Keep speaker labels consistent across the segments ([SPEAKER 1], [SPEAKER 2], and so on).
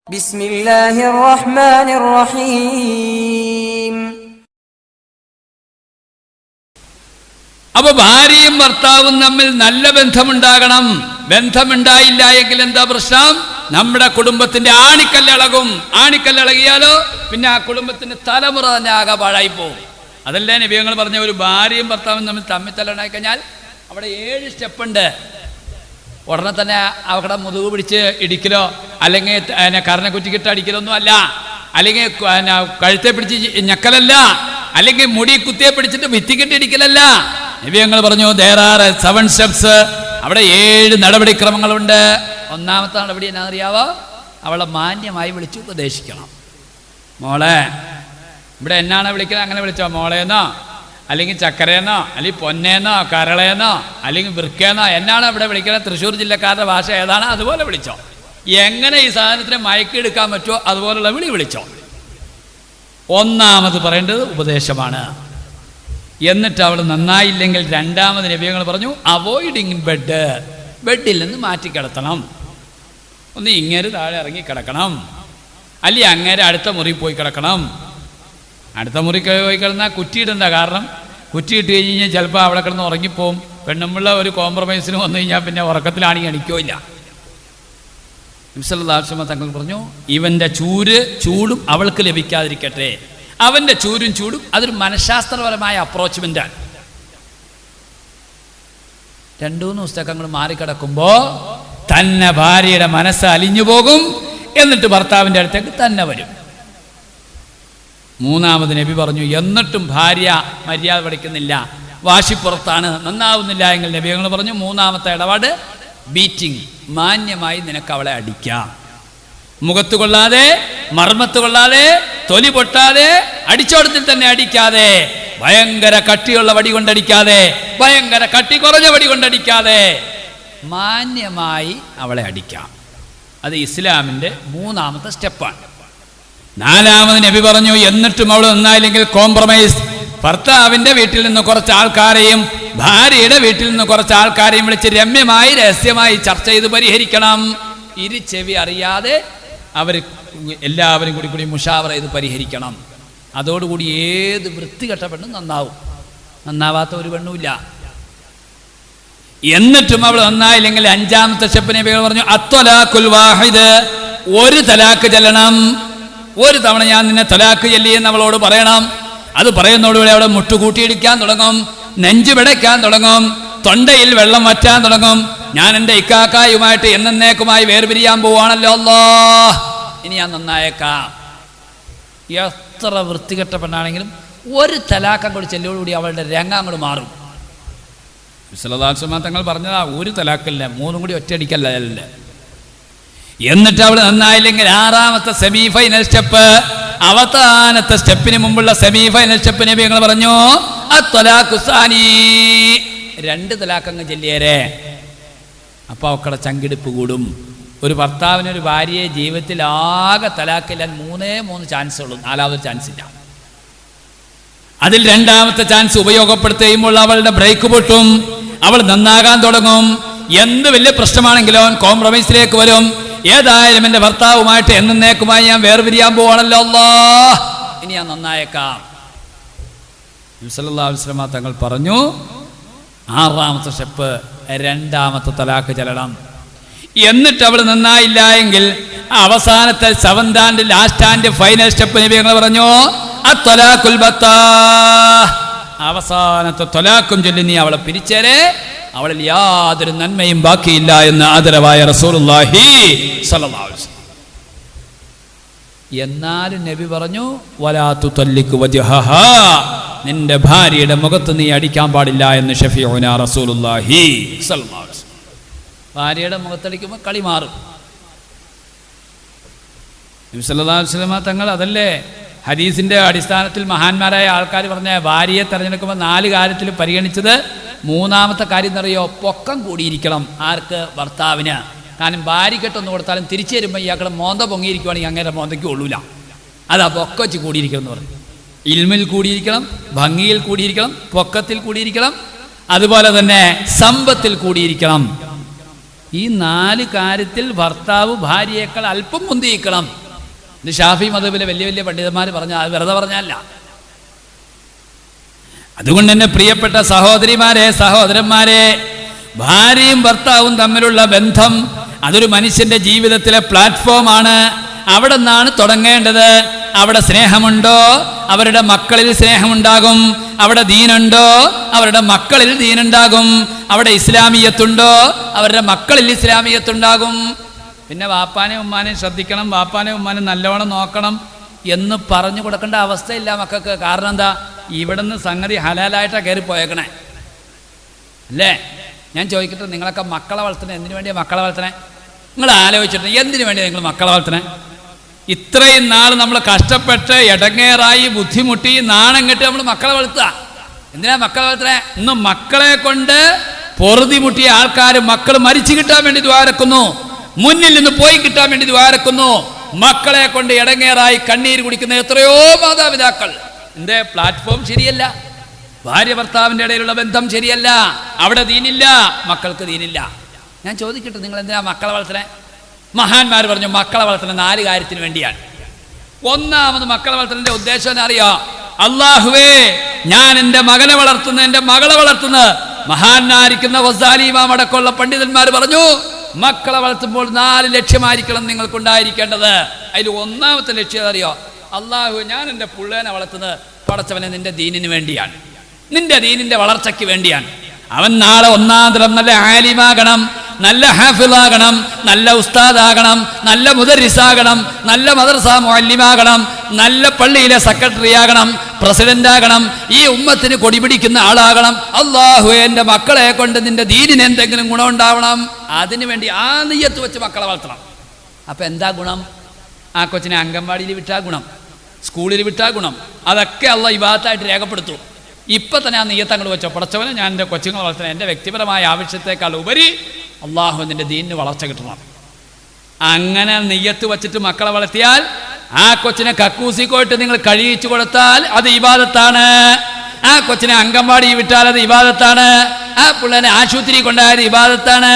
[SPEAKER 1] ബിസ്മില്ലാഹിർ റഹ്മാനിർ റഹീം.
[SPEAKER 2] അപ്പൊ ഭാര്യയും ഭർത്താവും തമ്മിൽ നല്ല ബന്ധമുണ്ടാകണം. ബന്ധമുണ്ടായില്ല എങ്കിൽ എന്താ പ്രശ്നം? നമ്മുടെ കുടുംബത്തിന്റെ ആണിക്കല്ലിളകും. ആണിക്കല്ലിളകിയാലോ പിന്നെ ആ കുടുംബത്തിന്റെ തലമുറ തന്നെ ആകെ പാഴായി പോകും. അതല്ലേ നബിയങ്ങൾ പറഞ്ഞ ഒരു ഭാര്യയും ഭർത്താവും തമ്മിൽ തല്ലുണ്ടായി കഴിഞ്ഞാൽ അവിടെ 7 സ്റ്റെപ്പുണ്ട്. ഉടനെ തന്നെ അവിടെ മുതുക് പിടിച്ച് ഇടിക്കലോ അല്ലെങ്കിൽ കരണ കുറ്റിക്കിട്ട് അടിക്കലൊന്നും അല്ല, അല്ലെങ്കിൽ കഴുത്തെ പിടിച്ച് ഞെക്കലല്ല, അല്ലെങ്കിൽ മുടി കുത്തിയെ പിടിച്ചിട്ട് ഭിത്തിക്കിട്ട് ഇടിക്കലല്ല. നബിയങ്ങൾ പറഞ്ഞു there are 7 steps. അവിടെ 7 നടപടിക്രമങ്ങളുണ്ട്. ഒന്നാമത്തെ നടപടി എന്നാണെന്നറിയാവോ? അവളെ മാന്യമായി വിളിച്ച് ഉപദേശിക്കണം. മോളെ, ഇവിടെ എന്നാണ് വിളിക്കുന്നത്? അങ്ങനെ വിളിച്ചോ, മോളേന്നോ അല്ലെങ്കിൽ ചക്കരേന്നോ അല്ലെങ്കിൽ പൊന്നേന്നോ കരളേന്നോ അല്ലെങ്കിൽ വൃക്കേന്നോ എന്നാണ് ഇവിടെ വിളിക്കുന്നത്? തൃശ്ശൂർ ജില്ലക്കാരുടെ ഭാഷ ഏതാണ് അതുപോലെ വിളിച്ചോ. എങ്ങനെ ഈ സാധനത്തിനെ മയക്കിയെടുക്കാൻ പറ്റുമോ അതുപോലുള്ള വിളിച്ചോ. ഒന്നാമത് പറയേണ്ടത് ഉപദേശമാണ്. എന്നിട്ട് അവൾ നന്നായില്ലെങ്കിൽ രണ്ടാമത് നബിയങ്ങൾ പറഞ്ഞു അവോയ്ഡിങ് ബെഡ്. ബെഡിൽ നിന്ന് മാറ്റിക്കിടത്തണം. ഒന്ന് ഇങ്ങേര് താഴെ ഇറങ്ങി കിടക്കണം, അല്ലെങ്കിൽ അങ്ങേരെ അടുത്ത മുറി പോയി കിടക്കണം. അടുത്ത മുറി പോയി കിടന്നാൽ കുറ്റിയിടണ്ട. കാരണം കുറ്റിയിട്ട് കഴിഞ്ഞ് കഴിഞ്ഞാൽ ചിലപ്പോൾ അവിടെ കിടന്ന് ഉറങ്ങിപ്പോവും. പെണ്ണുമ്പിള്ള ഒരു കോംപ്രമൈസിന് വന്നു കഴിഞ്ഞാൽ പിന്നെ ഉറക്കത്തിലാണെങ്കിൽ എണിക്കില്ല. നബി സല്ലല്ലാഹു അലൈഹി വസല്ലം തങ്ങൾ പറഞ്ഞു ഇവൻ്റെ ചൂടും അവൾക്ക് ലഭിക്കാതിരിക്കട്ടെ. അവൻ്റെ ചൂടും അതൊരു മനഃശാസ്ത്രപരമായ അപ്രോച്ച്മെൻ്റാണ്. 2-3 ദിവസത്തേക്ക് അങ്ങോട്ട് മാറിക്കിടക്കുമ്പോൾ തന്നെ ഭാര്യയുടെ മനസ്സ് അലിഞ്ഞു പോകും. എന്നിട്ട് ഭർത്താവിൻ്റെ അടുത്തേക്ക് തന്നെ വരും. മൂന്നാമത് നബി പറഞ്ഞു എന്നിട്ടും ഭാര്യ മര്യാദ പഠിക്കുന്നില്ല, വാശിപ്പുറത്താണ്, നന്നാവുന്നില്ല എങ്കിൽ നബി ഞങ്ങൾ പറഞ്ഞു മൂന്നാമത്തെ ഇടപാട് ബീറ്റിംഗ്. മാന്യമായി നിനക്ക് അവളെ അടിക്കാം. മുഖത്ത് കൊള്ളാതെ, മർമ്മത്ത് കൊള്ളാതെ, തൊലി പൊട്ടാതെ, അടിച്ചോടത്തിൽ തന്നെ അടിക്കാതെ, ഭയങ്കര കട്ടിയുള്ള വടി കൊണ്ടടിക്കാതെ, ഭയങ്കര കട്ടി കുറഞ്ഞ വടി കൊണ്ടടിക്കാതെ മാന്യമായി അവളെ അടിക്കാം. അത് ഇസ്ലാമിൻ്റെ 3ാമത്തെ സ്റ്റെപ്പാണ്. 4ാമത് നബി പറഞ്ഞു എന്നിട്ടും അവൾ നന്നായില്ലെങ്കിൽ കോംപ്രമൈസ്. ഭർത്താവിൻ്റെ വീട്ടിൽ നിന്ന് കുറച്ച് ആൾക്കാരെയും ഭാര്യയുടെ വീട്ടിൽ നിന്ന് കുറച്ച് ആൾക്കാരെയും വിളിച്ച് രമ്യമായി രഹസ്യമായി ചർച്ച ചെയ്ത് പരിഹരിക്കണം. ചെവി അറിയാതെ അവർ എല്ലാവരും കൂടി മുഷാവറ ചെയ്ത് പരിഹരിക്കണം. അതോടുകൂടി ഏത് വൃത്തികെട്ട പെണ്ണും നന്നാവും. നന്നാവാത്ത ഒരു പെണ്ണുമില്ല. എന്നിട്ടും അവൾ നന്നായില്ലെങ്കിൽ 5ാമത്തെ സ്റ്റെപ്പ് നബികൾ പറഞ്ഞു അത്വലാഖുൽ വാഹിദ്. ഒരു തലാക്ക് ചെല്ലണം. ഒരു തവണ ഞാൻ നിന്നെ തലാക്ക് ചെല്ലിയെന്ന് അവളോട് പറയണം. അത് പറയുന്നതോടുകൂടി അവിടെ മുട്ടുകൂട്ടിയിടിക്കാൻ തുടങ്ങും, നെഞ്ചു പിടയ്ക്കാൻ തുടങ്ങും, തൊണ്ടയിൽ വെള്ളം വറ്റാൻ തുടങ്ങും. ഞാൻ എൻ്റെ ഇക്കാക്കായുമായിട്ട് എന്നേക്കുമായി വേർപിരിയാൻ പോവാണല്ലോ, അല്ലാഹ് ഇനി ഞാൻ നന്നായേക്കാം. എത്ര വൃത്തികെട്ട പെണ്ണാണെങ്കിലും ഒരു തലാക്കം കൂടി ചെല്ലോടുകൂടി അവളുടെ രംഗം അങ്ങോട്ട് മാറും. വിശലദാസമാ തങ്ങൾ പറഞ്ഞതാ ഒരു തലാക്കല്ല, 3 കൂടി ഒറ്റയടിക്കല്ല. എന്നിട്ട് അവൾ നന്നായില്ലെങ്കിൽ 6ാമത്തെ സെമി ഫൈനൽ സ്റ്റെപ്പ്, അവസാനത്തെ സ്റ്റെപ്പിന് മുമ്പുള്ള സെമി ഫൈനൽ സ്റ്റെപ്പ് നബി ഞങ്ങൾ പറഞ്ഞു അത്വലാഖുസാനി. 2 തലാക്കങ്ങ് ചെല്ലിയേരെ. അപ്പോൾ അവക്കടെ ചങ്കിടിപ്പ് കൂടും. ഒരു ഭർത്താവിന് ഒരു ഭാര്യയെ ജീവിതത്തിൽ ആകെ തലാക്കില്ലാൻ 3 ചാൻസ് ഉള്ളൂ. 4ാമത്തെ ചാൻസ് ഇല്ല. അതിൽ 2ാമത്തെ ചാൻസ് ഉപയോഗപ്പെടുത്തുമ്പോൾ അവളുടെ ബ്രേക്ക് പൊട്ടും. അവൾ നന്നാകാൻ തുടങ്ങും. എന്ത് വലിയ പ്രശ്നമാണെങ്കിലും അവൻ കോംപ്രമൈസിലേക്ക് വരും. ഏതായാലും എൻ്റെ ഭർത്താവുമായിട്ട് എന്നേക്കുമായി ഞാൻ വേർപിരിയാൻ പോവാണല്ലോ, അല്ലാഹ് ഇനി ഞാൻ നന്നായേക്കാം. നബി സല്ലല്ലാഹു അലൈഹി വസല്ലം തങ്ങൾ പറഞ്ഞു 6ാമത്തെ സ്റ്റെപ്പ് 2ാമത്തെ തലാക്ക് ചെല്ലണം. എന്നിട്ട് അവൾ നന്നായില്ല എങ്കിൽ അവസാനത്തെ 7th and last and final step നബി ഞങ്ങൾ പറഞ്ഞു അത്വലാഖുൽ ബത്താ. അവസാനത്തെ ത്വലാഖും ചൊല്ലി നീ അവളെ പിരിച്ചേരെ, അവളിൽ യാതൊരു നന്മയും ബാക്കിയില്ല എന്ന് ആദരവായ റസൂലുള്ളാഹി സ്വല്ലല്ലാഹു അലൈഹി വസല്ലം. എന്നാലും നബി പറഞ്ഞു വലാ തുതല്ലിക് വജ്ഹഹാ. നിന്റെ ഭാര്യയുടെ മുഖത്ത് നീ അടിക്കാൻ പാടില്ല എന്ന് ഷഫീഉനാ റസൂലുള്ളാഹി സ്വല്ലല്ലാഹു അലൈഹി വസല്ലം. ഭാര്യയുടെ മുഖത്തടിക്കുമ്പോൾ കളി മാറും. നബി സല്ലല്ലാഹു അലൈഹി വസല്ലം തങ്ങൾ അതല്ലേ ഹദീസിൻ്റെ അടിസ്ഥാനത്തിൽ മഹാന്മാരായ ആൾക്കാർ പറഞ്ഞ ഭാര്യയെ തിരഞ്ഞെടുക്കുമ്പോൾ 4 കാര്യത്തിൽ പരിഗണിച്ചത്. 3ാമത്തെ കാര്യം എന്നറിയോ? പൊക്കം കൂടിയിരിക്കണം. ആർക്ക്? ഭർത്താവിന്. കാരണം ഭാര്യക്കെട്ടൊന്ന് കൊടുത്താലും തിരിച്ചു വരുമ്പോൾ ഇയാളുടെ മോന്ത പൊങ്ങിയിരിക്കുവാണെങ്കിൽ അങ്ങനെ മോന്തയ്ക്ക് കൊള്ളൂല. അതാ പൊക്ക വെച്ച് കൂടിയിരിക്കണം എന്ന് പറഞ്ഞു. ഇൽമിൽ കൂടിയിരിക്കണം, ഭംഗിയിൽ കൂടിയിരിക്കണം, പൊക്കത്തിൽ കൂടിയിരിക്കണം, അതുപോലെ തന്നെ സമ്പത്തിൽ കൂടിയിരിക്കണം. ഈ 4 കാര്യത്തിൽ ഭർത്താവ് ഭാര്യയേക്കാൾ അല്പം മുന്തിയിക്കണം. ഇത് ഷാഫി മദ്ഹബിലെ വലിയ വലിയ പണ്ഡിതന്മാർ പറഞ്ഞ, അത് വെറുതെ പറഞ്ഞല്ല. അതുകൊണ്ട് തന്നെ പ്രിയപ്പെട്ട സഹോദരിമാരെ, സഹോദരന്മാരെ, ഭാര്യയും ഭർത്താവും തമ്മിലുള്ള ബന്ധം അതൊരു മനുഷ്യന്റെ ജീവിതത്തിലെ പ്ലാറ്റ്ഫോമാണ്. അവിടെ നിന്നാണ് തുടങ്ങേണ്ടത്. അവിടെ സ്നേഹമുണ്ടോ, അവരുടെ മക്കളിൽ സ്നേഹമുണ്ടാകും. അവിടെ ദീനുണ്ടോ, അവരുടെ മക്കളിൽ ദീനുണ്ടാകും. അവിടെ ഇസ്ലാമിയത്തുണ്ടോ, അവരുടെ മക്കളിൽ ഇസ്ലാമിയത്തുണ്ടാകും. പിന്നെ വാപ്പാനെയും ഉമ്മാനെയും ശ്രദ്ധിക്കണം, വാപ്പാനെയും ഉമ്മാനെയും നല്ലവണ്ണം നോക്കണം എന്ന് പറഞ്ഞു കൊടുക്കേണ്ട അവസ്ഥയില്ല മക്കൾക്ക്. കാരണം എന്താ, ഇവിടുന്ന് സംഗതി ഹലാലായിട്ടാണ് കയറി പോയേക്കണേ അല്ലേ? ഞാൻ ചോദിക്കട്ടെ, നിങ്ങളൊക്കെ മക്കളെ വളർത്തണേ എന്തിനു വേണ്ടിയാണ് മക്കളെ വളർത്തണേ? നിങ്ങൾ ആലോചിച്ചിട്ട് എന്തിനു വേണ്ടിയാണ് നിങ്ങൾ മക്കളെ വളർത്തണേ? ഇത്രയും നാൾ നമ്മൾ കഷ്ടപ്പെട്ട് ഇടങ്ങേറായി ബുദ്ധിമുട്ടി നാണം കെട്ടി നമ്മൾ മക്കളെ വളർത്തുക. എന്തിനാ മക്കളെ വളർത്തണേ? ഇന്ന് മക്കളെ കൊണ്ട് പൊറുതിമുട്ടിയ ആൾക്കാർ മക്കൾ മരിച്ചു കിട്ടാൻ വേണ്ടി ദ്വാരക്കുന്നു, മുന്നിൽ നിന്ന് പോയി കിട്ടാൻ വേണ്ടി ദ്വാരക്കുന്നു. മക്കളെ കൊണ്ട് ഇടങ്ങേറായി കണ്ണീര് കുടിക്കുന്ന എത്രയോ മാതാപിതാക്കൾ. എന്തേ? പ്ലാറ്റ്ഫോം ശരിയല്ല, ഭാര്യ ഭർത്താവിൻ്റെ ഇടയിലുള്ള ബന്ധം ശരിയല്ല, അവിടെ ദീനില്ല, മക്കൾക്ക് ദീനില്ല. ഞാൻ ചോദിക്കട്ടെ, നിങ്ങൾ എന്തിനാ മക്കളെ വളർത്തണേ? മഹാന്മാർ പറഞ്ഞു മക്കളെ വളർത്തണ 4 കാര്യത്തിന് വേണ്ടിയാണ്. ഒന്നാമത് മക്കളെ വളർത്തുന്നതിന്റെ ഉദ്ദേശം എന്നറിയോ? അല്ലാഹുവേ, ഞാൻ എൻ്റെ മകനെ വളർത്തുന്ന, എൻ്റെ മകളെ വളർത്തുന്ന മഹാനായിരിക്കുന്ന ഗസാലി ഇമാം അടക്കമുള്ള പണ്ഡിതന്മാർ പറഞ്ഞു, മക്കളെ വളർത്തുമ്പോൾ 4 ലക്ഷ്യമായിരിക്കണം നിങ്ങൾക്കുണ്ടായിരിക്കേണ്ടത്. അതിൽ ഒന്നാമത്തെ ലക്ഷ്യം അറിയോ? അല്ലാഹു, ഞാൻ എൻ്റെ പിള്ളേനെ വളർത്തുന്നത് പടച്ചവനെ നിന്റെ ദീനിന് വേണ്ടിയാണ്, നിന്റെ ദീനിന്റെ വളർച്ചയ്ക്ക് വേണ്ടിയാണ്. അവൻ നാളെ ഒന്നാം തരം നല്ല ആലിമാകണം, നല്ല ഹാഫിളാകണം, നല്ല ഉസ്താദാകണം, നല്ല മുദരിസാകണം, നല്ല മദ്രസ മുഅല്ലിമാകണം, നല്ല പള്ളിയിലെ സെക്രട്ടറി ആകണം, പ്രസിഡന്റ് ആകണം, ഈ ഉമ്മത്തിന് കൊടിപിടിക്കുന്ന ആളാകണം. അല്ലാഹു, എൻ്റെ മക്കളെ കൊണ്ട് നിന്റെ ദീനിന് എന്തെങ്കിലും ഗുണമുണ്ടാവണം. അതിനുവേണ്ടി ആ നിയ്യത്ത് വെച്ച് മക്കളെ വളർത്തണം. അപ്പം എന്താ ഗുണം? ആ കൊച്ചിനെ അംഗൻവാടിയിൽ വിട്ടാ ഗുണം, സ്കൂളിൽ വിട്ടാ ഗുണം. അതൊക്കെ അള്ളാഹ് ഇബാദത്തായിട്ട് രേഖപ്പെടുത്തും. ഇപ്പം തന്നെ ആ നിയ്യത്ത് അങ്ങോട്ട് വെച്ചോ, പടച്ചവനെ ഞാൻ എൻ്റെ കൊച്ചുങ്ങളെ വളർത്തണം, എൻ്റെ വ്യക്തിപരമായ ആവശ്യത്തെക്കാൾ ഉപരി അള്ളാഹുവിൻ്റെ ദീനിന് വളർച്ച കിട്ടണം. അങ്ങനെ നിയ്യത്ത് വെച്ചിട്ട് മക്കളെ വളർത്തിയാൽ, ആ കൊച്ചിനെ കക്കൂസി പോയിട്ട് നിങ്ങൾ കഴിയിച്ചു കൊടുത്താൽ അത് ഇബാദത്താണ്. ആ കൊച്ചിനെ അംഗൻവാടി വിട്ടാൽ അത് ഇബാദത്താണ്. ആ പിള്ളേനെ ആശുപത്രി കൊണ്ടായത് ഇബാദത്താണ്.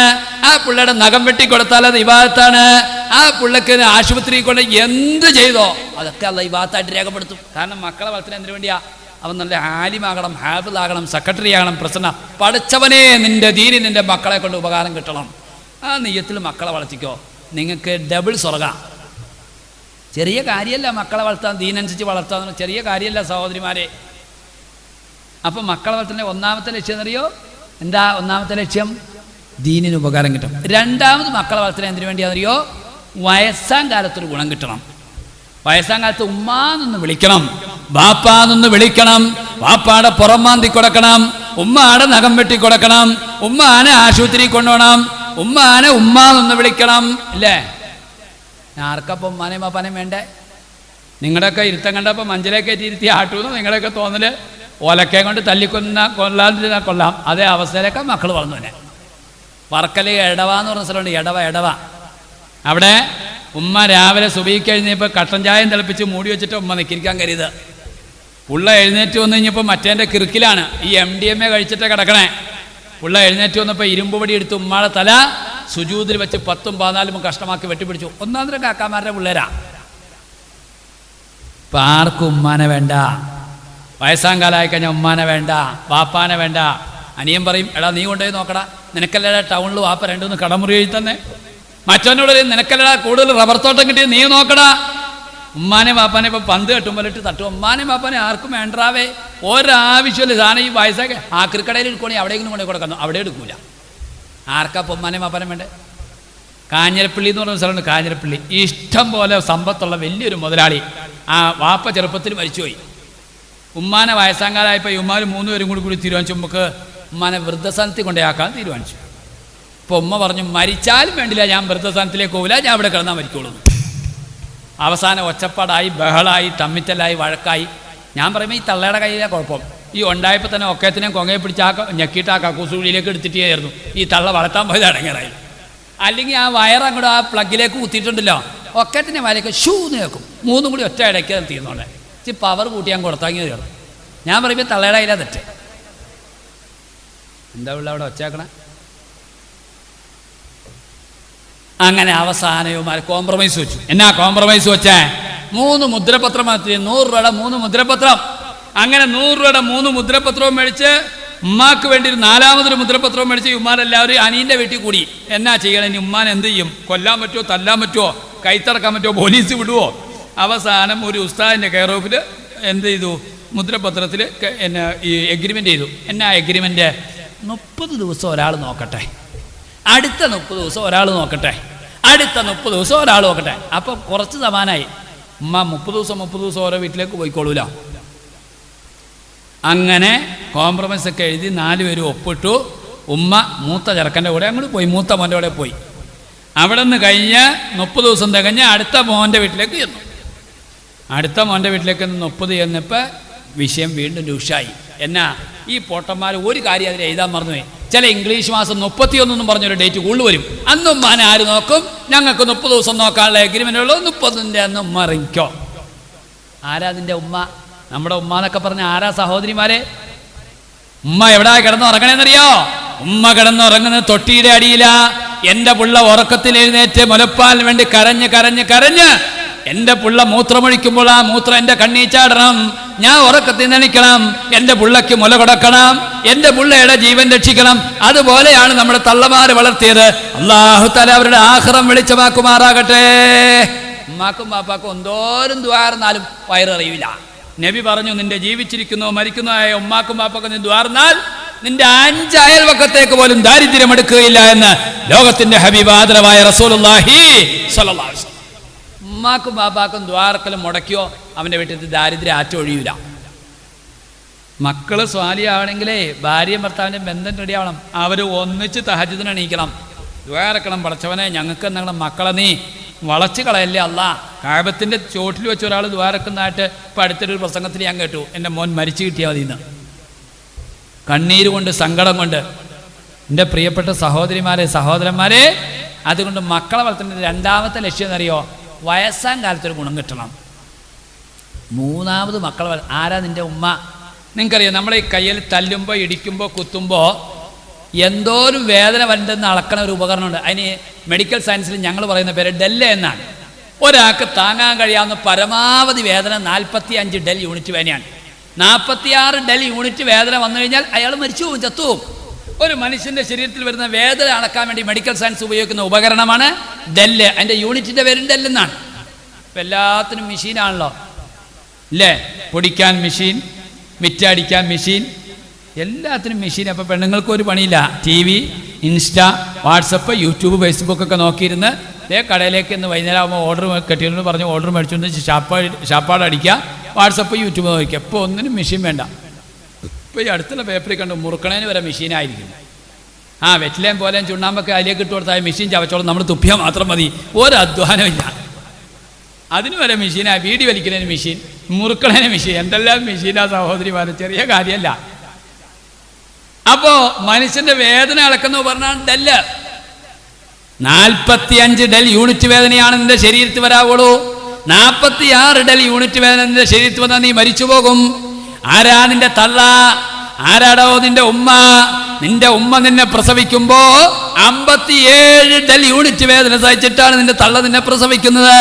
[SPEAKER 2] ആ പിള്ളേരുടെ നഖം വെട്ടി കൊടുത്താൽ അത് ഇബാദത്താണ്. ആ പിള്ളക്ക് ആശുപത്രി കൊണ്ട് എന്ത് ചെയ്തോ അതൊക്കെ അള്ളാഹ് ഇബാദത്തായിട്ട് രേഖപ്പെടുത്തും. കാരണം മക്കളെ വളർത്തുന്നത് എന്തിനു വേണ്ടിയാ? അവൻ നല്ല ആലിമാകണം, ഹാഫിളാകണം, സെക്രട്ടറി ആകണം, പ്രസിഡന്റ്. പഠിച്ചവനെ, നിന്റെ ദീനി നിന്റെ മക്കളെ കൊണ്ട് ഉപകാരം കിട്ടണം. ആ നെയ്യത്തിൽ മക്കളെ വളർത്തിക്കോ, നിങ്ങൾക്ക് ഡബിൾ സ്വർഗ. ചെറിയ കാര്യമല്ല മക്കളെ വളർത്താൻ, ദീനനുസരിച്ച് വളർത്താൻ ചെറിയ കാര്യമല്ല സഹോദരിമാരെ. അപ്പം മക്കളെ വളർത്തുന്ന ഒന്നാമത്തെ ലക്ഷ്യം എന്നറിയോ? എന്താ ഒന്നാമത്തെ ലക്ഷ്യം? ദീനിന് ഉപകാരം കിട്ടും. രണ്ടാമത് മക്കളെ വളർത്തുന്നത് എന്തിനു വേണ്ടിയാണെന്നറിയോ? വയസ്സാം കാലത്തൊരു ഗുണം കിട്ടണം. വയസ്സാം കാലത്ത് ഉമ്മാന്നൊന്ന് വിളിക്കണം, ബാപ്പാന്നൊന്ന് വിളിക്കണം, ബാപ്പാടെ പുറം മാന്തി കൊടുക്കണം, ഉമ്മാടെ നഖം വെട്ടി കൊടുക്കണം, ഉമ്മാനെ ആശുപത്രി കൊണ്ടുപോകണം, ഉമ്മാനെ ഉമ്മാന്നൊന്ന് വിളിക്കണം. ഇല്ലേ? ആർക്കപ്പം ഉമ്മാനെയും ബാപ്പാനെയും വേണ്ടേ? നിങ്ങളുടെയൊക്കെ ഇരുത്തം കണ്ടപ്പോൾ മഞ്ചിലേക്ക് കയറ്റി ഇരുത്തി ആട്ടൂന്ന് നിങ്ങളുടെയൊക്കെ തോന്നല് ഓലക്കെ കൊണ്ട് കൊല്ലാതിരുന്നാൽ കൊള്ളാം. അതേ അവസ്ഥയിലൊക്കെ മക്കൾ വളർന്നു. തന്നെ വർക്കല എടവ എന്ന് പറഞ്ഞ സ്ഥലമുണ്ട്, എടവ. അവിടെ ഉമ്മ രാവിലെ സുബഹിക്ക് എഴുന്നേപ്പോൾ കട്ടൻ ചായം തിളപ്പിച്ച് മൂടി വെച്ചിട്ട് ഉമ്മ നിൽക്കിരിക്കാൻ കരുത്. പുള്ള എഴുന്നേറ്റ് വന്നു കഴിഞ്ഞപ്പോൾ മറ്റേൻ്റെ കിറുക്കിലാണ്, ഈ MDMA കഴിച്ചിട്ട് കിടക്കണേ. പുള്ള എഴുന്നേറ്റ് വന്നപ്പോൾ ഇരുമ്പ് പൊടി എടുത്ത് ഉമ്മാടെ തല സുജൂദിൽ വെച്ച് 10ഉം 14ഉം കഷ്ടമാക്കി വെട്ടിപ്പിടിച്ചു. ഒന്നാം തരം കാക്കാമാരുടെ പിള്ളേരാ. ഇപ്പം ആർക്കും ഉമ്മാനെ വേണ്ട. വയസ്സാം കാലമായി കഴിഞ്ഞാൽ ഉമ്മാനെ വേണ്ട, വാപ്പാനെ വേണ്ട. അനിയൻ പറയും, എടാ നീ കൊണ്ടുപോയി നോക്കടാ, നിനക്കല്ലടാ ടൗണിൽ വാപ്പ 2-3 കടമുറി എഴുതി തന്നെ. മറ്റവനോട് പറയും, നിനക്കല്ലടാ കൂടുതൽ റബ്ബർ തോട്ടം കിട്ടിയത് നീ നോക്കടാ. ഉമ്മാനെ വാപ്പാനെ ഇപ്പം പന്ത് കെട്ടുമ്പോൾ ഇട്ട് തട്ടും. ഉമ്മാനെ വാപ്പാനെ ആർക്കും വേണ്ടാവേ. ഒരാവശ്യമില്ല. സാധനം ഈ വയസ്സൊക്കെ ആക്രിക്കടയിൽ എടുക്കുകയാണെങ്കിൽ അവിടെയെങ്കിലും കൊണ്ടു കൊടുക്കുന്നു, അവിടെ എടുക്കൂല. ആർക്കാ ഇപ്പം ഉമ്മാനെ വാപ്പാനെ വേണ്ടേ? കാഞ്ഞിരപ്പള്ളി എന്ന് പറഞ്ഞ സ്ഥലമുണ്ട്, കാഞ്ഞിരപ്പള്ളി. ഇഷ്ടം പോലെ സമ്പത്തുള്ള വലിയൊരു മുതലാളി. ആ വാപ്പ ചെറുപ്പത്തിൽ മരിച്ചുപോയി. ഉമ്മാനെ വയസ്സാങ്കാലായപ്പോൾ ഈ ഉമ്മാർ 3 പേരും കൂടി തീരുമാനിച്ചു, നമുക്ക് ഉമ്മാനെ വൃദ്ധസ്ഥാനത്തിൽ കൊണ്ടേയാക്കാൻ തീരുമാനിച്ചു. ഇപ്പോൾ ഉമ്മ പറഞ്ഞു, മരിച്ചാലും വേണ്ടില്ല, ഞാൻ വൃദ്ധസ്ഥാനത്തിലേക്ക് പോകില്ല, ഞാൻ ഇവിടെ കിടന്നാൽ മരിക്കുള്ളൂ. അവസാനം ഒച്ചപ്പാടായി, ബഹളായി, തമ്മിത്തല്ലായി, വഴക്കായി. ഞാൻ പറയുമ്പോൾ ഈ തള്ളയുടെ കയ്യിലെ കുഴപ്പം. ഈ ഉണ്ടായപ്പോൾ തന്നെ ഒക്കത്തിനെയും കൊങ്ങയെ പിടിച്ച് ഞെക്കിയിട്ട് ആ കക്കൂസുള്ളിലേക്ക് എടുത്തിട്ടായിരുന്നു ഈ തള്ള വളർത്താൻ പോയത് അടങ്ങാറായി. അല്ലെങ്കിൽ ആ വയറങ്ങോട്ട് ആ പ്ലഗിലേക്ക് കുത്തിയിട്ടുണ്ടല്ലോ, ഒക്കത്തിനെ വലയ്ക്ക് ഷൂന്ന് കേൾക്കും. 3ഉം കൂടി ഒറ്റ ഇടയ്ക്ക് തീർന്നോളെ. ഇച്ചിരി പവർ കൂട്ടി ഞാൻ കൊടുത്താങ്ങിയത് കയറും. ഞാൻ പറയുമ്പോൾ തള്ളയുടെ കയ്യിലാ തെറ്റ്. എന്താ ഉള്ള അവിടെ ഒച്ചയാക്കണേ? അങ്ങനെ അവസാനവുമാർ കോംപ്രമൈസ് വെച്ചു. എന്നാ കോംപ്രമൈസ് വെച്ചേ? 3 മുദ്രപത്രം, 100 രൂപയുടെ 3 മുദ്രപത്രം. അങ്ങനെ 100 രൂപയുടെ 3 മുദ്രപത്രവും മേടിച്ച് ഉമ്മാക്ക് വേണ്ടി ഒരു 4മതൊരു മുദ്രപത്രവും മേടിച്ച് ഉമ്മാരെല്ലാവരും അനീൻ്റെ വീട്ടിൽ കൂടി. എന്നാ ചെയ്യണം? ഇനി ഉമ്മാൻ എന്ത് ചെയ്യും? കൊല്ലാൻ പറ്റുമോ, തല്ലാൻ പറ്റുമോ, കൈത്തറക്കാൻ പറ്റുമോ, പോലീസ് വിടുവോ? അവസാനം ഒരു ഉസ്താദിൻ്റെ കെയർ ഓഫിൽ എന്ത് ചെയ്തു? മുദ്രപത്രത്തിൽ എന്നെ ഈ എഗ്രിമെൻ്റ് ചെയ്തു. എന്നാ എഗ്രിമെൻ്റ്? 30 ദിവസം ഒരാൾ നോക്കട്ടെ, അടുത്ത 30 ദിവസം ഒരാൾ നോക്കട്ടെ, അടുത്ത 30 ദിവസം ഒരാൾ നോക്കട്ടെ. അപ്പോൾ കുറച്ച് സമാനമായി. ഉമ്മ 30 ദിവസം ഓരോ വീട്ടിലേക്ക് പോയിക്കോളൂല. അങ്ങനെ കോംപ്രമൈസ് ഒക്കെ എഴുതി 4 പേരും ഒപ്പിട്ടു. ഉമ്മ മൂത്ത ചെറുക്കൻ്റെ കൂടെ അങ്ങോട്ട് പോയി, മൂത്ത മോൻ്റെ കൂടെ പോയി. അവിടെ നിന്ന് കഴിഞ്ഞ് 30 ദിവസം തികഞ്ഞ് അടുത്ത മോൻ്റെ വീട്ടിലേക്ക് ചെന്നു. അടുത്ത മോൻ്റെ വീട്ടിലേക്ക് 30 ചെന്നപ്പോൾ വിഷയം വീണ്ടും രൂക്ഷമായി. എന്നാ ഈ പൊട്ടന്മാർ ഒരു കാര്യം അതിൽ എഴുതാൻ മറന്നുപോയി. ചില ഇംഗ്ലീഷ് മാസം 31 പറഞ്ഞൊരു ഡേറ്റ് കൂടുതൽ വരും. അന്നും ഉമ്മാൻ ആര് നോക്കും? ഞങ്ങൾക്ക് 30 ദിവസം നോക്കാനുള്ള എഗ്രിമെൻ്റ് ഉള്ളൂ, 30ൻ്റെ അന്ന് ഉമ്മ ഇറങ്ങിക്കോ. ആരാ അതിൻ്റെ ഉമ്മ? നമ്മുടെ ഉമ്മ എന്നൊക്കെ പറഞ്ഞ ആരാ സഹോദരിമാരെ? ഉമ്മ എവിടാ കിടന്നുറങ്ങണേന്നറിയോ? ഉമ്മ കിടന്നുറങ്ങുന്നത് തൊട്ടിയുടെ അടിയില. എൻ്റെ പുള്ള ഉറക്കത്തിൽ എഴുന്നേറ്റ് മുലപ്പാലിന് വേണ്ടി കരഞ്ഞ് കരഞ്ഞ് കരഞ്ഞ് എൻ്റെ പുള്ള മൂത്രമൊഴിക്കുമ്പോൾ ആ മൂത്രം എൻ്റെ കണ്ണീ ചാടണം, ഞാൻ ഉറക്കത്തിൽ നിന്നിക്കണം, എൻ്റെ പുള്ളയ്ക്ക് മുല കൊടുക്കണം, എൻ്റെ പുള്ളയുടെ ജീവൻ രക്ഷിക്കണം. അതുപോലെയാണ് നമ്മുടെ തള്ളമാര് വളർത്തിയത്. അല്ലാഹു തആല അവരുടെ ആഖിറം വെളിച്ചമാക്കുമാറാകട്ടെ. ഉമ്മാക്കും ബാപ്പാക്കും എന്തോരം ദ്വാർന്നാലും വയറിയില്ല. നബി പറഞ്ഞു, നിന്റെ ജീവിച്ചിരിക്കുന്നോ മരിക്കുന്നതായ ഉമ്മാക്കും ബാപ്പാക്കും നീ ദ്വാർന്നാൽ നിന്റെ 5 അയൽവക്കത്തേക്ക് പോലും ദാരിദ്ര്യം എടുക്കുകയില്ല എന്ന് ലോകത്തിന്റെ ഹബീബ് ആദരവായ റസൂലുള്ളാഹി സ്വല്ലല്ലാഹു അലൈഹി വസല്ലം. ഉമ്മാക്കും ബാപ്പാക്കും ദ്വാർക്കലും മുടക്കിയോ അവൻ്റെ വീട്ടിൽ ദാരിദ്ര്യം ആറ്റൊഴിയില്ല. മക്കള് സ്വാലിയാവണമെങ്കിലേ ഭാര്യയും ഭർത്താവിൻ്റെ ബന്ധം റെഡിയാവണം. അവർ ഒന്നിച്ച് തഹജ്ജുദിന് എണീക്കണം, ദ്വാരക്കണം. പടച്ചവനെ ഞങ്ങൾക്ക് എന്തെങ്കിലും മക്കളെ നീ വളച്ചു കളയല്ലേ അല്ലാ. കാബത്തിൻ്റെ ചോട്ടിൽ വെച്ച് ഒരാൾ ദ്വാരക്കുന്നതായിട്ട് ഇപ്പം അടുത്തൊരു പ്രസംഗത്തിൽ ഞാൻ കേട്ടു. എൻ്റെ മോൻ മരിച്ചു കിട്ടിയാൽ മതി എന്ന്. കണ്ണീര് കൊണ്ട്, സങ്കടം കൊണ്ട്. എൻ്റെ പ്രിയപ്പെട്ട സഹോദരിമാരെ, സഹോദരന്മാരെ, അതുകൊണ്ട് മക്കളെ വളർത്തുന്ന 2ാമത്തെ ലക്ഷ്യം എന്നറിയോ? വയസ്സാം കാലത്തൊരു ഗുണം കിട്ടണം. 3ാമത് മക്കളെ ആരാ? നിൻ്റെ ഉമ്മ. നിങ്ങൾക്കറിയാം, നമ്മളെ ഈ കയ്യിൽ തല്ലുമ്പോൾ, ഇടിക്കുമ്പോൾ, കുത്തുമ്പോൾ എന്തോരം വേദന വരണ്ടെന്ന് അളക്കണ ഒരു ഉപകരണമുണ്ട്. അതിന് മെഡിക്കൽ സയൻസിൽ ഞങ്ങൾ പറയുന്ന പേര് ഡെല്ല് എന്നാണ്. ഒരാൾക്ക് താങ്ങാൻ കഴിയാവുന്ന പരമാവധി വേദന 45 ഡെൽ യൂണിറ്റ് വേദനയാണ്. 46 ഡെൽ യൂണിറ്റ് വേദന വന്നു കഴിഞ്ഞാൽ അയാൾ മരിച്ചു പോകും, ചത്തുപോകും. ഒരു മനുഷ്യൻ്റെ ശരീരത്തിൽ വരുന്ന വേദന അളക്കാൻ വേണ്ടി മെഡിക്കൽ സയൻസ് ഉപയോഗിക്കുന്ന ഉപകരണമാണ് ഡെല്ല്. അതിൻ്റെ യൂണിറ്റിൻ്റെ പേരും ഡെല്ലെന്നാണ്. ഇപ്പം എല്ലാത്തിനും മെഷീനാണല്ലോ അല്ലേ? പൊടിക്കാൻ മെഷീൻ, മിറ്റടിക്കാൻ മെഷീൻ, എല്ലാത്തിനും മെഷീൻ. അപ്പോൾ പെണ്ണുങ്ങൾക്കൊരു പണിയില്ല. TV, ഇൻസ്റ്റ, വാട്സപ്പ്, യൂട്യൂബ്, ഫേസ്ബുക്കൊക്കെ നോക്കിയിരുന്ന് കടയിലേക്ക് ഇന്ന് വൈകുന്നേരം ആകുമ്പോൾ ഓർഡർ കെട്ടിയെന്ന് പറഞ്ഞ് ഓർഡർ മേടിച്ചുകൊണ്ട് ഷാപ്പാട് അടിക്കുക, വാട്സപ്പ്, യൂട്യൂബ് നോക്കുക. ഇപ്പോൾ ഒന്നിനും മെഷീൻ വേണ്ട. ഇപ്പോൾ ഈ അടുത്തുള്ള പേപ്പറിൽ കണ്ടു മുറുക്കണേന് വരെ മെഷീനായിരിക്കും. വെറ്റിലേം പോലെയും ചുണ്ണാമ്പൊക്കെ അതിലേക്ക് ഇട്ട് കൊടുത്താൽ മെഷീൻ ചവച്ചോളം നമ്മൾ തുപ്പിയാൽ മാത്രം മതി, ഒരു അധ്വാനമില്ല. അതിന് വരെ മെഷീനാണ്. വീടി വലിക്കുന്നതിന് മെഷീൻ, മുറുക്കണേന് മെഷീൻ, എന്തെല്ലാം മെഷീനാ സഹോദരിമാരെ, ചെറിയ കാര്യമല്ല. അപ്പോൾ മനുഷ്യൻ്റെ വേദന അളക്കുന്ന പറഞ്ഞാൽ ഡെല്ല്. 45 ഡെൽ യൂണിറ്റ് വേദനയാണ് നിന്റെ ശരീരത്തിൽ വരാവുള്ളൂ. 46 ഡെൽ യൂണിറ്റ് വേദന നിന്റെ ശരീരത്തിൽ വന്നാൽ നീ മരിച്ചു പോകും. ആരാ നിന്റെ തള്ള? ആരാടോ നിന്റെ ഉമ്മ? നിന്റെ ഉമ്മ നിന്നെ പ്രസവിക്കുമ്പോ 57 ഡെൽ യൂണിറ്റ് വേദന സഹിച്ചിട്ടാണ് നിന്റെ തള്ള നിന്നെ പ്രസവിക്കുന്നത്.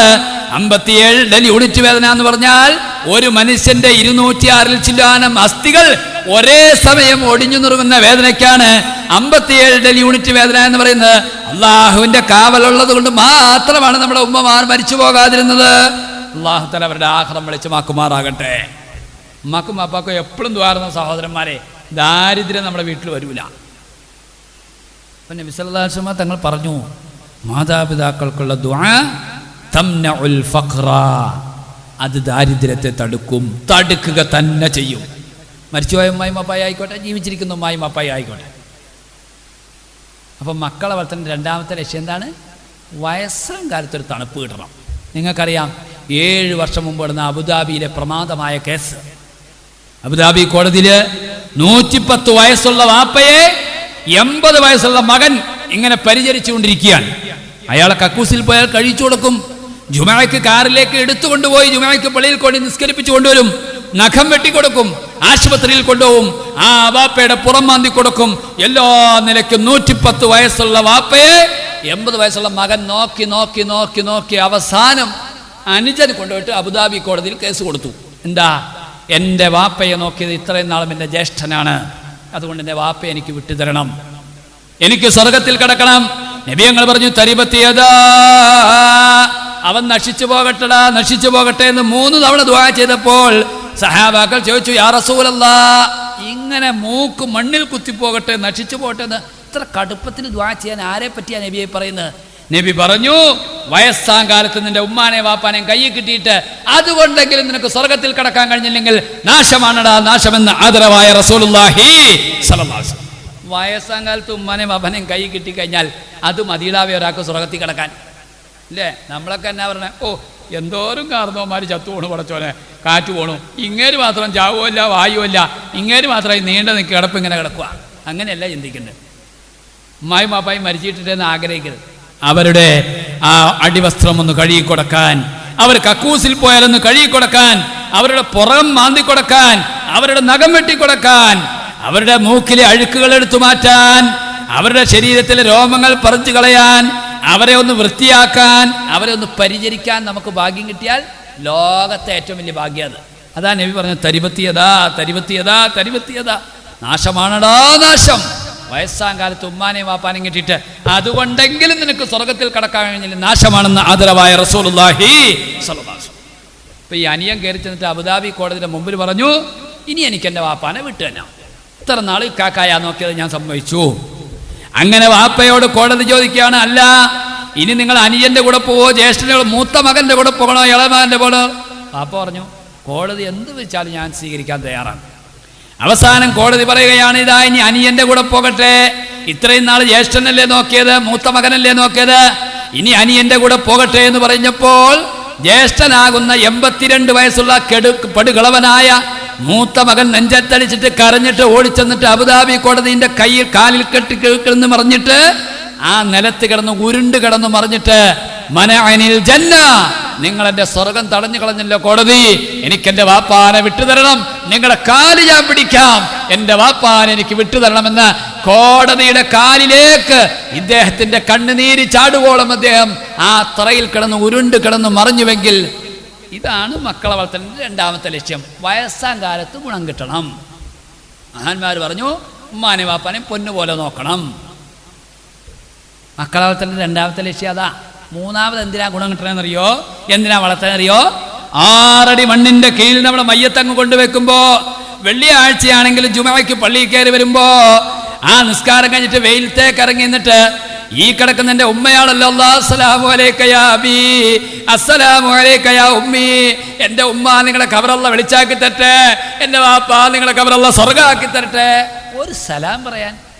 [SPEAKER 2] 57 ഡെൽ യൂണിറ്റ് വേദന എന്ന് പറഞ്ഞാൽ ഒരു മനുഷ്യന്റെ 206 ചില്ലാനം അസ്ഥികൾ ഒരേ സമയം ഒടിഞ്ഞു നുറുങ്ങുന്ന വേദനയ്ക്കാണ് 57 ഡെൽ യൂണിറ്റ് വേദന എന്ന് പറയുന്നത്. അള്ളാഹുവിന്റെ കാവലുള്ളത് കൊണ്ട് മാത്രമാണ് നമ്മുടെ ഉമ്മമാർ മരിച്ചു പോകാതിരുന്നത്. അള്ളാഹു തആല അവരുടെ ആഖിറം വെളിച്ചമാക്കുമാറാകട്ടെ. ഉമ്മാക്കും പാപ്പാക്കും എപ്പോഴും ദ്വാരുന്ന സഹോദരന്മാരെ, ദാരിദ്ര്യം നമ്മുടെ വീട്ടിൽ വരൂല. അപ്പം നബി സല്ലല്ലാഹു അലൈഹി വസല്ലം തങ്ങൾ പറഞ്ഞു, മാതാപിതാക്കൾക്കുള്ള ദുആ തംനഉൽ ഫഖ്റ, അത് ദാരിദ്ര്യത്തെ തടുക്കുക തന്നെ ചെയ്യും. മരിച്ചുപോയ ഉമ്മായും അപ്പായി ആയിക്കോട്ടെ, ജീവിച്ചിരിക്കുന്ന ഉമ്മായും അപ്പായി ആയിക്കോട്ടെ. അപ്പം മക്കളെ വളർത്തുന്ന 2ാമത്തെ ലക്ഷ്യം എന്താണ്? വയസ്സാം കാലത്തൊരു തണുപ്പ് കിട്ടണം. നിങ്ങൾക്കറിയാം, 7 വർഷം മുമ്പ് നടന്ന അബുദാബിയിലെ പ്രമാദമായ കേസ്. അബുദാബി കോടതിയിൽ 110 വയസ്സുള്ള വാപ്പയെ 80 വയസ്സുള്ള മകൻ ഇങ്ങനെ പരിചരിച്ചുകൊണ്ടിരിക്കുകയാണ്. അയാളെ കക്കൂസിൽ പോയാൽ കഴിച്ചു കൊടുക്കും, ജുമഅയ്ക്ക് കാറിലേക്ക് എടുത്തുകൊണ്ടുപോയി ജുമഅയ്ക്ക് പള്ളിയിൽ കൊണ്ട് നിസ്കരിപ്പിച്ചു കൊണ്ടുവരും, നഖം വെട്ടിക്കൊടുക്കും, ആശുപത്രിയിൽ കൊണ്ടുപോകും, ആ വാപ്പയുടെ പുറം മാന്തി കൊടുക്കും. എല്ലാ നിലയ്ക്കും 110 വയസ്സുള്ള വാപ്പയെ 80 വയസ്സുള്ള മകൻ നോക്കി നോക്കി നോക്കി നോക്കി അവസാനം അനുജന് കൊണ്ടുപോയിട്ട് അബുദാബി കോടതിയിൽ കേസ് കൊടുത്തു. എന്താ? എൻ്റെ വാപ്പയെ നോക്കിയത് ഇത്രയും നാളും എൻ്റെ ജ്യേഷ്ഠനാണ്, അതുകൊണ്ട് എൻ്റെ വാപ്പയെ എനിക്ക് വിട്ടുതരണം, എനിക്ക് സ്വർഗത്തിൽ കിടക്കണം. നബി ഞങ്ങൾ പറഞ്ഞു തരിബത്തിയതാ, അവൻ നശിച്ചു പോകട്ടെടാ, നശിച്ചു പോകട്ടെ എന്ന് 3 തവണ ദുആ ചെയ്തപ്പോൾ സഹാബാക്കൾ ചോദിച്ചു, യാ റസൂലല്ലാഹ്, ഇങ്ങനെ മൂക്ക് മണ്ണിൽ കുത്തിപ്പോകട്ടെ, നശിച്ചു പോകട്ടെ എന്ന് ഇത്ര കടുപ്പത്തിൽ ദുആ ചെയ്യാൻ ആരെ പറ്റിയാ നബിയെ പറയുന്നത്? നബി പറഞ്ഞു, വയസ്സാം കാലത്ത് നിന്റെ ഉമ്മാനെ വാപ്പാനെയും കയ്യിൽ കിട്ടിയിട്ട് അതുകൊണ്ടെങ്കിലും നിനക്ക് സ്വർഗത്തിൽ കടക്കാൻ കഴിഞ്ഞില്ലെങ്കിൽ നാശമാണടാ നാശമെന്ന് ആദരവായ റസൂലുള്ളാഹി സ്വല്ലല്ലാഹു അലൈഹി വസല്ലം. വയസ്സാം കാലത്ത് ഉമ്മാനെയും വാപ്പാനെയും കൈ കിട്ടിക്കഴിഞ്ഞാൽ അത് മതിയിലാവേ ഒരാൾക്ക് സ്വർഗത്തിൽ കിടക്കാൻ, അല്ലേ? നമ്മളൊക്കെ എന്നാ പറഞ്ഞേ, ഓ എന്തോരം കാർന്നോമാര് ചത്തു പോണു, പടച്ചോനെ കാറ്റ് പോണു, ഇങ്ങേര് മാത്രം ചാവുമല്ല വായുവല്ല, ഇങ്ങേര് മാത്രമായി നീണ്ട നിൽക്കുക കിടപ്പ് ഇങ്ങനെ കിടക്കുക. അങ്ങനെയല്ല ചിന്തിക്കുന്നത്. ഉമ്മായും വാപ്പായും മരിച്ചിട്ടിട്ടെന്ന് ആഗ്രഹിക്കരുത്. അവരുടെ ആ അടിവസ്ത്രം ഒന്ന് കഴുകിക്കൊടുക്കാൻ, അവർ കക്കൂസിൽ പോയാലൊന്ന് കഴുകിക്കൊടുക്കാൻ, അവരുടെ പുറം മാന്തിക്കൊടുക്കാൻ, അവരുടെ നഖം വെട്ടിക്കൊടുക്കാൻ, അവരുടെ മൂക്കിലെ അഴുക്കുകൾ എടുത്തു മാറ്റാൻ, അവരുടെ ശരീരത്തിലെ രോമങ്ങൾ പറിച്ചു കളയാൻ, അവരെ ഒന്ന് വൃത്തിയാക്കാൻ, അവരെ ഒന്ന് പരിചരിക്കാൻ നമുക്ക് ഭാഗ്യം കിട്ടിയാൽ ലോകത്തെ ഏറ്റവും വലിയ ഭാഗ്യം അത്. അതാ നബി പറഞ്ഞു, തരിബത്തിയതാ തരിബത്തിയതാ തരിബത്തിയതാ, നാശമാണടാ നാശം. വയസ്സാം കാലത്ത് ഉമ്മാനെയും വാപ്പാനെയും കിട്ടിയിട്ട് അതുകൊണ്ടെങ്കിലും നിനക്ക് സ്വർഗത്തിൽ കടക്കാൻ കഴിഞ്ഞില്ല, നാശമാണെന്ന് ആദരവായ റസൂലുള്ളാഹി സ്വല്ലല്ലാഹു അലൈഹി വസല്ലം. ഇപ്പൊ ഈ അനിയൻ കയറി ചെന്നിട്ട് അബുദാബി കോടതിയുടെ മുമ്പിൽ പറഞ്ഞു, ഇനി എനിക്ക് എൻ്റെ വാപ്പാനെ വിട്ടു തന്നെ, ഇത്ര നാൾ കാക്കായാ നോക്കിയത് ഞാൻ സമ്മതിച്ചു. അങ്ങനെ വാപ്പയോട് കോടതി ചോദിക്കുകയാണ്, അല്ല ഇനി നിങ്ങൾ അനിയന്റെ കൂടെ പോവോ, ജ്യേഷ്ഠന്റെ കൂടെ, മൂത്ത മകന്റെ കൂടെ പോകണോ, ഇളമകന്റെ കൂടെ? വാപ്പ പറഞ്ഞു, കോടതി എന്ത് വെച്ചാലും ഞാൻ സ്വീകരിക്കാൻ തയ്യാറാണ്. അവസാനം കോടതി പറയുകയാണ്, ഇതാ ഇനി അനിയന്റെ കൂടെ പോകട്ടെ, ഇത്രയും നാൾ ജ്യേഷ്ഠനല്ലേ നോക്കിയത്, മൂത്ത മകനല്ലേ നോക്കിയത്, ഇനി അനിയന്റെ കൂടെ പോകട്ടെ എന്ന് പറഞ്ഞപ്പോൾ ജ്യേഷ്ഠനാകുന്ന 82 വയസ്സുള്ള പടുകളവനായ മൂത്ത മകൻ നെഞ്ചത്തടിച്ചിട്ട് കരഞ്ഞിട്ട് ഓടിച്ചെന്നിട്ട് അബുദാബി കോടതിന്റെ കയ്യിൽ കാലിൽ കെട്ടി കിടന്ന് മറിഞ്ഞിട്ട് ആ നിലത്ത് കിടന്ന് ഉരുണ്ട് കിടന്ന് മറിഞ്ഞിട്ട്, മനഅനിൽ ജന്ന, നിങ്ങൾ എൻ്റെ സ്വർഗം തടഞ്ഞു കളഞ്ഞല്ലോ കോടതി, എനിക്കെൻ്റെ വാപ്പാനെ വിട്ടുതരണം, നിങ്ങളുടെ കാല് ഞാൻ പിടിക്കാം, എൻ്റെ വാപ്പാനെ എനിക്ക് വിട്ടുതരണമെന്ന് കോടതിയുടെ കാലിലേക്ക് ഇദ്ദേഹത്തിന്റെ കണ്ണുനീര് ചാടുവോളം അദ്ദേഹം ആ തറയിൽ കിടന്ന് ഉരുണ്ട് കിടന്ന് മറിഞ്ഞുവെങ്കിൽ, ഇതാണ് മക്കളെ വളർത്തലിൻ്റെ രണ്ടാമത്തെ ലക്ഷ്യം. വയസ്സാം കാലത്ത് ഗുണം കിട്ടണം. മഹാന്മാർ പറഞ്ഞു, ഉമ്മാനെ വാപ്പാനെ പൊന്നുപോലെ നോക്കണം. മക്കളെ വളർത്തലിൻ്റെ രണ്ടാമത്തെ ലക്ഷ്യം അതാ. മൂന്നാമത് എന്തിനാ ഗുണം കിട്ടണമെന്നറിയോ, എന്തിനാ വളർത്താനറിയോ? 6 അടി മണ്ണിന്റെ കീഴിൽ നമ്മുടെ മയ്യത്തങ്ങ് കൊണ്ടുവെക്കുമ്പോ, വെള്ളിയാഴ്ചയാണെങ്കിലും ജുമഅയ്ക്ക് പള്ളിയിൽ കയറി വരുമ്പോ ആ നിസ്കാരം കഴിഞ്ഞിട്ട് വെയിലത്തേക്ക് ഇറങ്ങി നിന്നിട്ട്, ഈ കിടക്കുന്ന എൻ്റെ ഉമ്മയാണല്ലോ, അസ്സലാമു അലൈക യാ അബീ, അസ്സലാമു അലൈക യാ ഉമ്മി, എൻ്റെ ഉമ്മ നിങ്ങളെ ഖബറല്ല വെളിച്ചാക്കി തരട്ടെ, എൻ്റെ വാപ്പ നിങ്ങളെ ഖബറല്ല സ്വർഗ്ഗമാക്കി തരട്ടെ. ഒരു സലാം പറയാൻ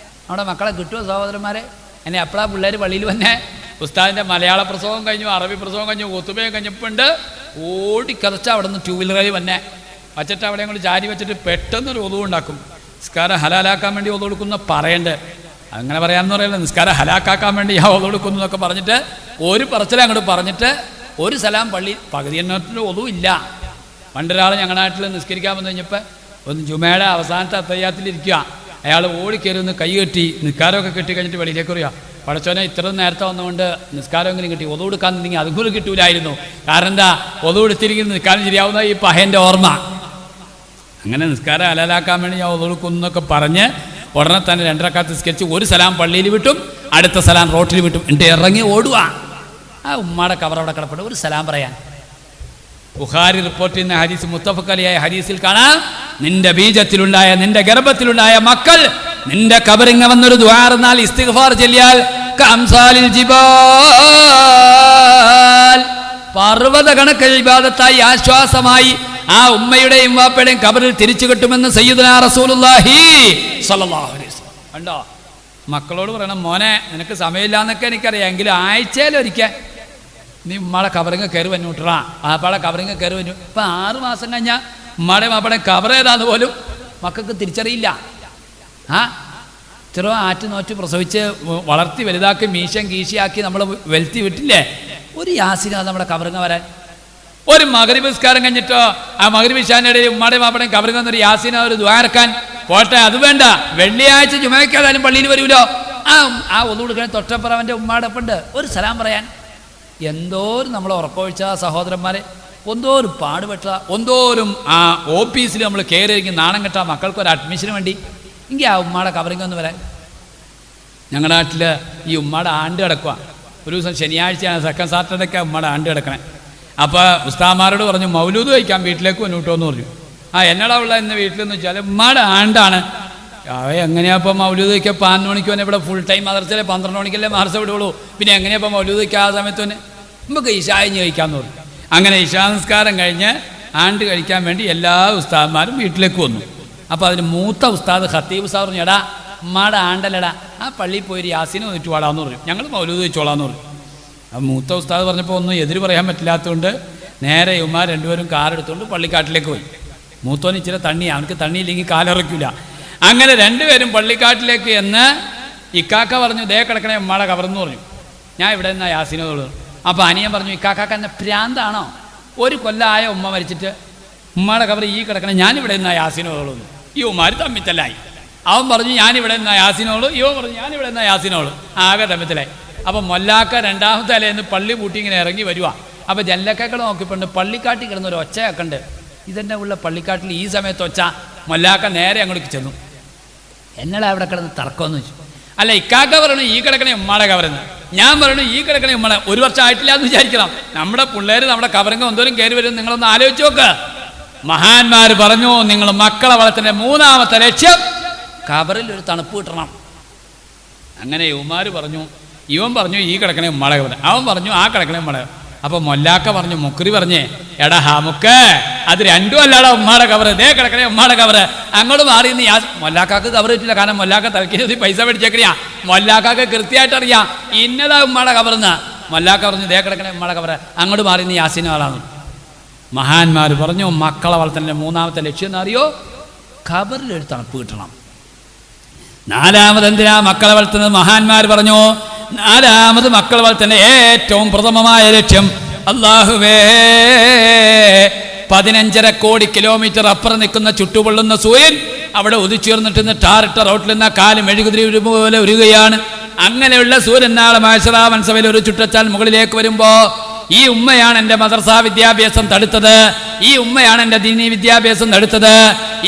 [SPEAKER 2] നമ്മുടെ മക്കളെ കിട്ടുമോ സഹോദരന്മാരെ? എന്നെ എപ്പോഴാ പിള്ളേർ പള്ളിയിൽ വന്നെ, ഉസ്താദിൻ്റെ മലയാള പ്രസവം കഴിഞ്ഞു, അറബി പ്രസവം കഴിഞ്ഞു, ഒത്തുബയും കഴിഞ്ഞപ്പോണ്ട് ഓടിക്കതച്ച അവിടെ നിന്ന് 2 വീലറിൽ വന്നെ വച്ചിട്ട് അവിടെ കൊണ്ട് ചാരി വെച്ചിട്ട് പെട്ടെന്നൊരു ഒതു ഉണ്ടാക്കും. നിസ്കാരം ഹലാലാക്കാൻ വേണ്ടി ഒതു കൊടുക്കുന്ന പറയണ്ട്, അങ്ങനെ പറയാമെന്ന് പറയില്ല, നിസ്കാരം ഹലാക്കാക്കാൻ വേണ്ടി ഞാൻ ഒതു കൊടുക്കുന്നു എന്നൊക്കെ പറഞ്ഞിട്ട് ഒരു പറച്ചിൽ അങ്ങോട്ട് പറഞ്ഞിട്ട് ഒരു സലാം പള്ളി പകുതി എണ്ണത്തിൽ ഒതു ഇല്ല. പണ്ടൊരാൾ ഞങ്ങളുടെ നാട്ടിൽ നിസ്കരിക്കാൻ വന്നു കഴിഞ്ഞപ്പോൾ ഒന്ന് ജുമയുടെ അവസാനത്തെ അത്തയ്യാത്തിലിരിക്കുക, അയാൾ ഓടിക്കയറി ഒന്ന് കൈ കെട്ടി നിസ്കാരമൊക്കെ കെട്ടി കഴിഞ്ഞിട്ട് വെളിയിലേക്ക് വരിക, പടച്ചോനെ ഇത്ര നേരത്തെ വന്നുകൊണ്ട് നിസ്കാരമെങ്കിലും കിട്ടി, ഒതു കൊടുക്കാൻ നിന്നെങ്കിൽ അതും കൂടി കിട്ടൂലായിരുന്നു. കാരണം എന്താ, ഒതു കൊടുത്തിരിക്കുന്ന നിസ്കാരം ശരിയാവുന്ന ഈ പഹേൻ്റെ ഓർമ്മ. അങ്ങനെ നിസ്കാരം ഹലാലാക്കാൻ വേണ്ടി ഞാൻ ഒതു കൊടുക്കുന്നു എന്നൊക്കെ പറഞ്ഞ് ഉടനെ തന്നെ 2 റക്അത്ത് നിസ്കരിച്ച് ഒരു സലാം പള്ളിയിൽ വിട്ടും അടുത്ത സലാം റോട്ടിൽ വിട്ടും എന്നിട്ട് ഇറങ്ങി ഓടുക. ആ ഉമ്മാടെ കവർ അവിടെ കിടപ്പുണ്ട്, ഒരു സലാം പറയാൻ. ബുഖാരി റിപ്പോർട്ട് ചെയ്യുന്ന ഹദീസ്, മുത്തഫഖ് അലൈഹി ഹദീസിൽ കാണാം, നിന്റെ ബീജത്തിലുണ്ടായ നിന്റെ ഗർഭത്തിലുണ്ടായ മക്കൾ നിന്റെ കബറിങ്ങ വന്നൊരു ദുആ എന്നാൽ ഇസ്തിഗ്ഫാർ ചൊല്ലിയാൽ കംസാലിൽ ജിബാൽ, പർവ്വത കണക്ക് ഇബാദത്തായി ആശ്വാസമായി ആ ഉമ്മയുടെയും വാപ്പയുടെയും കബറിൽ തിരിച്ചു കിട്ടുമെന്ന് സയ്യിദുനാ റസൂലുള്ളാഹി സ്വല്ലല്ലാഹു അലൈഹി വസല്ലം. കണ്ടോ, മക്കളോട് പറയണം, മോനെ നിനക്ക് സമയമില്ല എന്നൊക്കെ എനിക്കറിയാം, എങ്കിലും ആഴ്ചയിലൊരിക്കൽ നീ ഉമ്മാടെ കവറിങ്ങ് കയറി വന്നൂട്ടാ, വാപ്പാടെ കവറിങ്ങ് കയറി വന്നു. ഇപ്പം 6 മാസം കഴിഞ്ഞാൽ ഉമ്മാടെ വാപ്പാടെ കവർ ഏതാന്ന് പോലും മക്കൾക്ക് തിരിച്ചറിയില്ല. ചെറു ആറ്റ് നോറ്റ് പ്രസവിച്ച് വളർത്തി വലുതാക്കി മീശം കീശിയാക്കി നമ്മൾ വെലുത്തി വിട്ടില്ലേ, ഒരു യാസിനാണ് നമ്മുടെ കവറിങ്ങ വരാൻ. ഒരു മഗ്‌രിബ് നിസ്കാരം കഴിഞ്ഞിട്ടോ ആ മഗ്‌രിബ് ഇശാന്റെ ഇടയിൽ ഉമ്മാടെ വാപ്പടേയും കവറിങ്ങ ഒരു യാസിന ഒരു ദ്വാരക്കാൻ പോട്ടെ, അത് വേണ്ട. വെള്ളിയാഴ്ച ജുമയ്ക്ക് ഏതായാലും പള്ളിയിൽ വരുമല്ലോ, ആ ഒന്നു കൊടുക്കാൻ തൊട്ടപ്പുറം അവൻ്റെ ഉമ്മാടെ ഒപ്പുണ്ട് ഒരു സലാം പറയാൻ. എന്തോരം നമ്മൾ ഉറപ്പൊഴിച്ച സഹോദരന്മാരെ, എന്തോരം പാടുപെട്ട, എന്തോരം ആ ഓഫീസിൽ നമ്മൾ കയറിയിരിക്കും നാണം കെട്ട മക്കൾക്കൊരു അഡ്മിഷന് വേണ്ടി. എങ്കിൽ ആ ഉമ്മാടെ കവറിങ് ഒന്ന് വരാൻ. ഞങ്ങളുടെ നാട്ടിൽ ഈ ഉമ്മാടെ ആണ്ട് കിടക്കുക. ഒരു ദിവസം ശനിയാഴ്ചയാണ്, സെക്കൻഡ് സാറ്റർഡേക്ക് ഉമ്മാടെ ആണ്ട് കിടക്കണേ. അപ്പോൾ ഉസ്താമാരോട് പറഞ്ഞു മൗലൂദ് കഴിക്കാൻ വീട്ടിലേക്ക് വന്നിട്ടോ എന്ന് പറഞ്ഞു. എന്നടാ ഉള്ള ഇന്ന് വീട്ടിലെന്ന് വെച്ചാൽ ഉമ്മാടെ ആണ്ടാണ്. എങ്ങനെയാ ഇപ്പോൾ മൗലൂദ് കഴിക്കുക? 11 മണിക്ക് തന്നെ ഇവിടെ ഫുൾ ടൈം മദർസയിലെ 12 മണിക്കല്ലേ മദർസ വിടുള്ളൂ. പിന്നെ എങ്ങനെയാ ഇപ്പോൾ മൗലൂദ് കഴിക്കുക? ആ സമയത്ത് തന്നെ നമുക്ക് ഇശായിഞ്ഞ് കഴിക്കാമെന്ന് പറഞ്ഞു. അങ്ങനെ ഇശാ നിസ്കാരം കഴിഞ്ഞ് ആണ്ട് കഴിക്കാൻ വേണ്ടി എല്ലാ ഉസ്താദ്മാരും വീട്ടിലേക്ക് വന്നു. അപ്പോൾ അതിന് മൂത്ത ഉസ്താദ് ഖത്തീബ് ഉസ്താദ് പറഞ്ഞു, എടാ ഉമ്മാടെ ആണ്ടല്ലടാ, ആ പള്ളിയിൽ പോയി യാസീന് വന്നിട്ട് വാടാന്ന് പറഞ്ഞു, ഞങ്ങൾ മൗലൂദ് കഴിച്ചോളാന്ന് പറഞ്ഞു. അപ്പോൾ മൂത്ത ഉസ്താദ് പറഞ്ഞപ്പോൾ ഒന്നും എതിര് പറയാൻ പറ്റില്ലാത്തതുകൊണ്ട് നേരെ ഉമ്മാർ രണ്ടുപേരും കാറെടുത്തുകൊണ്ട് പള്ളിക്കാട്ടിലേക്ക് പോയി. മൂത്തോന് ഇച്ചിരി തണ്ണിയാണ്, അവനക്ക് തണ്ണിയില്ലെങ്കിൽ കാലിറക്കില്ല. അങ്ങനെ രണ്ടുപേരും പള്ളിക്കാട്ടിലേക്ക് എന്ന് ഇക്കാക്ക പറഞ്ഞു, ദേ കിടക്കണേ ഉമ്മാടെ കവറെന്ന് പറഞ്ഞു. ഞാൻ ഇവിടെ നിന്നാ യാസീനോട്. അപ്പോൾ അനിയൻ പറഞ്ഞു, ഇക്കാക്ക എന്നെ ഭ്രാന്താണോ? ഒരു കൊല്ലമായ ഉമ്മ മരിച്ചിട്ട് ഉമ്മാടെ കവർ ഈ കിടക്കണേ, ഞാനിവിടെ നിന്നാ യാസീനോളൂ. ഈ ഉമ്മാർ തമ്മിത്തല്ലായി. അവൻ പറഞ്ഞു ഞാനിവിടെ നിന്നാ യാസീനോളൂ, ഇവ പറഞ്ഞു ഞാനിവിടെ നിന്നാ യാസീനോളൂ. ആകെ തമ്മിത്തലായി. അപ്പം മൊല്ലാക്ക രണ്ടാമത്തെ തലേന്ന് പള്ളി പൂട്ടി ഇങ്ങനെ ഇറങ്ങി വരുക. അപ്പോൾ ജല്ലക്കകൾ നോക്കിപ്പോണ്ട് പള്ളിക്കാട്ടിൽ കിടന്നൊരു ഒച്ചയാക്കണ്ട്. ഇതെന്നെ ഉള്ള പള്ളിക്കാട്ടിൽ ഈ സമയത്ത് ഒച്ച. മൊല്ലാക്ക നേരെ അങ്ങോട്ട് ചെന്നു. എന്നടാ അവിടെ കിടന്ന് തർക്കമെന്ന് വെച്ചു. അല്ല ഇക്കാക്ക പറയണു ഈ കിടക്കണേ ഉമ്മാടെ കവറെന്ന്, ഞാൻ പറയണു ഈ കിടക്കണേ ഉമ്മളെ. ഒരു വർഷം ആയിട്ടില്ല എന്ന് വിചാരിക്കണം. നമ്മുടെ പിള്ളേർ നമ്മുടെ കവറിങ് എന്തോരം കയറി വരും നിങ്ങളൊന്ന് ആലോചിച്ച് നോക്ക്. മഹാന്മാർ പറഞ്ഞു, നിങ്ങൾ മക്കളെ വളർത്തുന്ന 3ാമത്തെ ലക്ഷ്യം കവറിൽ ഒരു തണുപ്പ് കിട്ടണം. അങ്ങനെ ഉമ്മാർ പറഞ്ഞു, ഇവൻ പറഞ്ഞു ഈ കിടക്കണേ ഉമ്മാടെ കവർ, അവൻ പറഞ്ഞു ആ കിടക്കണേ ഉമ്മാടെ. അപ്പോൾ മൊല്ലാക്ക പറഞ്ഞു, മുക്കുറി പറഞ്ഞേ, എടാ നമുക്ക് അത് രണ്ടും അല്ലാടാ ഉമ്മാടെ കവർ, ദേ കിടക്കണേ ഉമ്മാടെ കവർ. അങ്ങോട്ട് മാറി നിന്ന് മൊല്ലാക്കാക്ക് കവർ കിട്ടില്ല. കാരണം മൊല്ലാക്ക തലക്കി പൈസ മേടിച്ചേക്കണിയാ. മൊല്ലാക്കാക്ക് കൃത്യമായിട്ട് അറിയാം ഇന്നതാ ഉമ്മാടെ കവറെന്ന്. മൊല്ലാക്ക പറഞ്ഞു ദേ കിടക്കണേ ഉമ്മാടെ കവർ, അങ്ങോട്ട് മാറി നിന്ന് യാസീൻ ആളാന്ന്. മഹാന്മാർ പറഞ്ഞു, മക്കളെ വളർത്തലിൻ്റെ 3ാമത്തെ ലക്ഷ്യം എന്നറിയോ? ഖബറിലൊരു തണുപ്പ് കിട്ടണം. 4ാമത് എന്തിനാ മക്കളെ വളർത്തുന്നത്? മഹാന്മാർ പറഞ്ഞു, 4ാമത് മക്കളെ വളർത്തലിൻ്റെ ഏറ്റവും പ്രഥമമായ ലക്ഷ്യം, അല്ലാഹുവേ 15.5 കോടി കിലോമീറ്റർ അപ്പുറം നിൽക്കുന്ന ചുട്ടുപൊള്ളുന്ന സൂര്യൻ അവിടെ ഉദിച്ചുയർന്നിട്ട് ടാറിട്ട റോട്ടിൽ നിന്ന് കാലം മെഴുകുതിരി പോലെ ഉരുകയാണ്. അങ്ങനെയുള്ള സൂര്യൻ നാളെ മഹ്ശറാ മൻസബയിൽ ഒരു ചുട്ടച്ചാൽ മുകളിലേക്ക് വരുമ്പോൾ ഈ ഉമ്മയാണ് എൻ്റെ മദ്രസാ വിദ്യാഭ്യാസം തടുത്തത്, ഈ ഉമ്മയാണ് എൻ്റെ ദീനി വിദ്യാഭ്യാസം തടുത്തത്,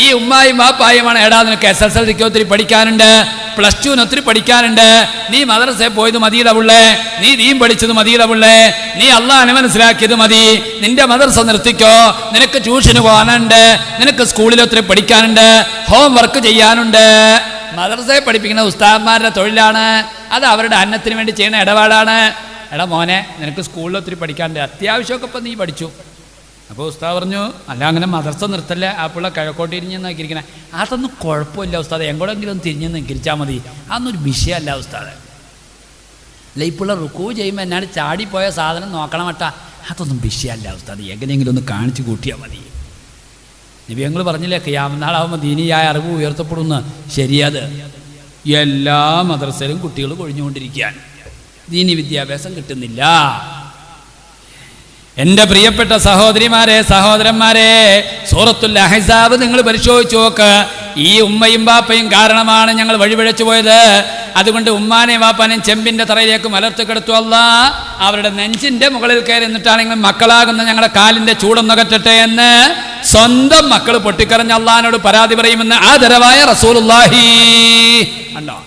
[SPEAKER 2] ഈ ഉമ്മായും വാപ്പായുമാണ്. എടാ നിനക്ക് SSLCക്ക് ഒത്തിരി പഠിക്കാനുണ്ട്, +2 ഒത്തിരി പഠിക്കാനുണ്ട്, നീ മദ്രസയിൽ പോയത് മതിയിലവുള്ളേ, നീ ദീൻ പഠിച്ചത് മതിയിലവുള്ളേ, നീ അള്ളാഹനെ മനസ്സിലാക്കിയത് മതി, നിന്റെ മദ്രസ നിർത്തിക്കോ, നിനക്ക് ട്യൂഷന് പോകാനുണ്ട്, നിനക്ക് സ്കൂളിൽ ഒത്തിരി പഠിക്കാനുണ്ട്, ഹോം വർക്ക് ചെയ്യാനുണ്ട്. മദ്രസയെ പഠിപ്പിക്കുന്ന ഉസ്താദ്മാരുടെ തൊഴിലാണ്, അത് അവരുടെ അന്നത്തിന് വേണ്ടി ചെയ്യുന്ന ഇടപാടാണ്. എടാ മോനെ നിനക്ക് സ്കൂളിൽ ഒത്തിരി പഠിക്കാനുണ്ട്, അത്യാവശ്യമൊക്കെ ഇപ്പം നീ പഠിച്ചു. അപ്പോൾ ഉസ്താദ് പറഞ്ഞു, അല്ല അങ്ങനെ മദ്രസ നിർത്തല്ലേ, ആ പിള്ള കിഴക്കോട്ടിരിഞ്ഞ് നോക്കിയിരിക്കണേ. അതൊന്നും കുഴപ്പമില്ല ഉസ്താദ്, എങ്ങോട്ടെങ്കിലും ഒന്ന് തിരിഞ്ഞ് നിൽക്കിരിച്ചാൽ മതി, അതൊന്നൊരു വിഷയമല്ല ഉസ്താദ്. അല്ല ഈ പിള്ള റുക്കൂ ചെയ്യുമ്പോൾ എന്നാണ് ചാടിപ്പോയ സാധനം നോക്കണം മട്ടാ, അതൊന്നും വിഷയമല്ല ഉസ്താദ്, എങ്ങനെയെങ്കിലും ഒന്ന് കാണിച്ച് കൂട്ടിയാൽ മതി. നബിയങ്ങൾ പറഞ്ഞില്ലേ ഖിയാമത്ത് നാളാവുമ്പോൾ ദീനിയായ അറിവ് ഉയർത്തപ്പെടുന്ന. ശരിയത് എല്ലാ മദ്രസയിലും കുട്ടികൾ കൊഴിഞ്ഞുകൊണ്ടിരിക്കുകയാണ്, ദീനി വിദ്യാഭ്യാസം കിട്ടുന്നില്ല. എൻ്റെ പ്രിയപ്പെട്ട സഹോദരിമാരെ സഹോദരന്മാരെ, സൂറത്തുൽ അഹ്സാബ് നിങ്ങൾ പരിശോധിച്ച് നോക്ക്. ഈ ഉമ്മയും ബാപ്പയും കാരണമാണ് ഞങ്ങൾ വഴിപിഴച്ചു പോയത്. അതുകൊണ്ട് ഉമ്മാനെയും വാപ്പാനെയും ചെമ്പിൻ്റെ തറയിലേക്ക് മലർത്തി കിടത്തു അല്ലാഹ്. അവരുടെ നെഞ്ചിൻ്റെ മുകളിൽ കയറി നിന്നിട്ടാണെങ്കിൽ മക്കളാകുന്ന ഞങ്ങളുടെ കാലിൻ്റെ ചൂടൊന്നകറ്റട്ടെ എന്ന് സ്വന്തം മക്കൾ പൊട്ടിക്കറിഞ്ഞ അള്ളാഹിനോട് പരാതി പറയുമെന്ന് ആദരവായ റസൂലുള്ളാഹി. കണ്ടോ,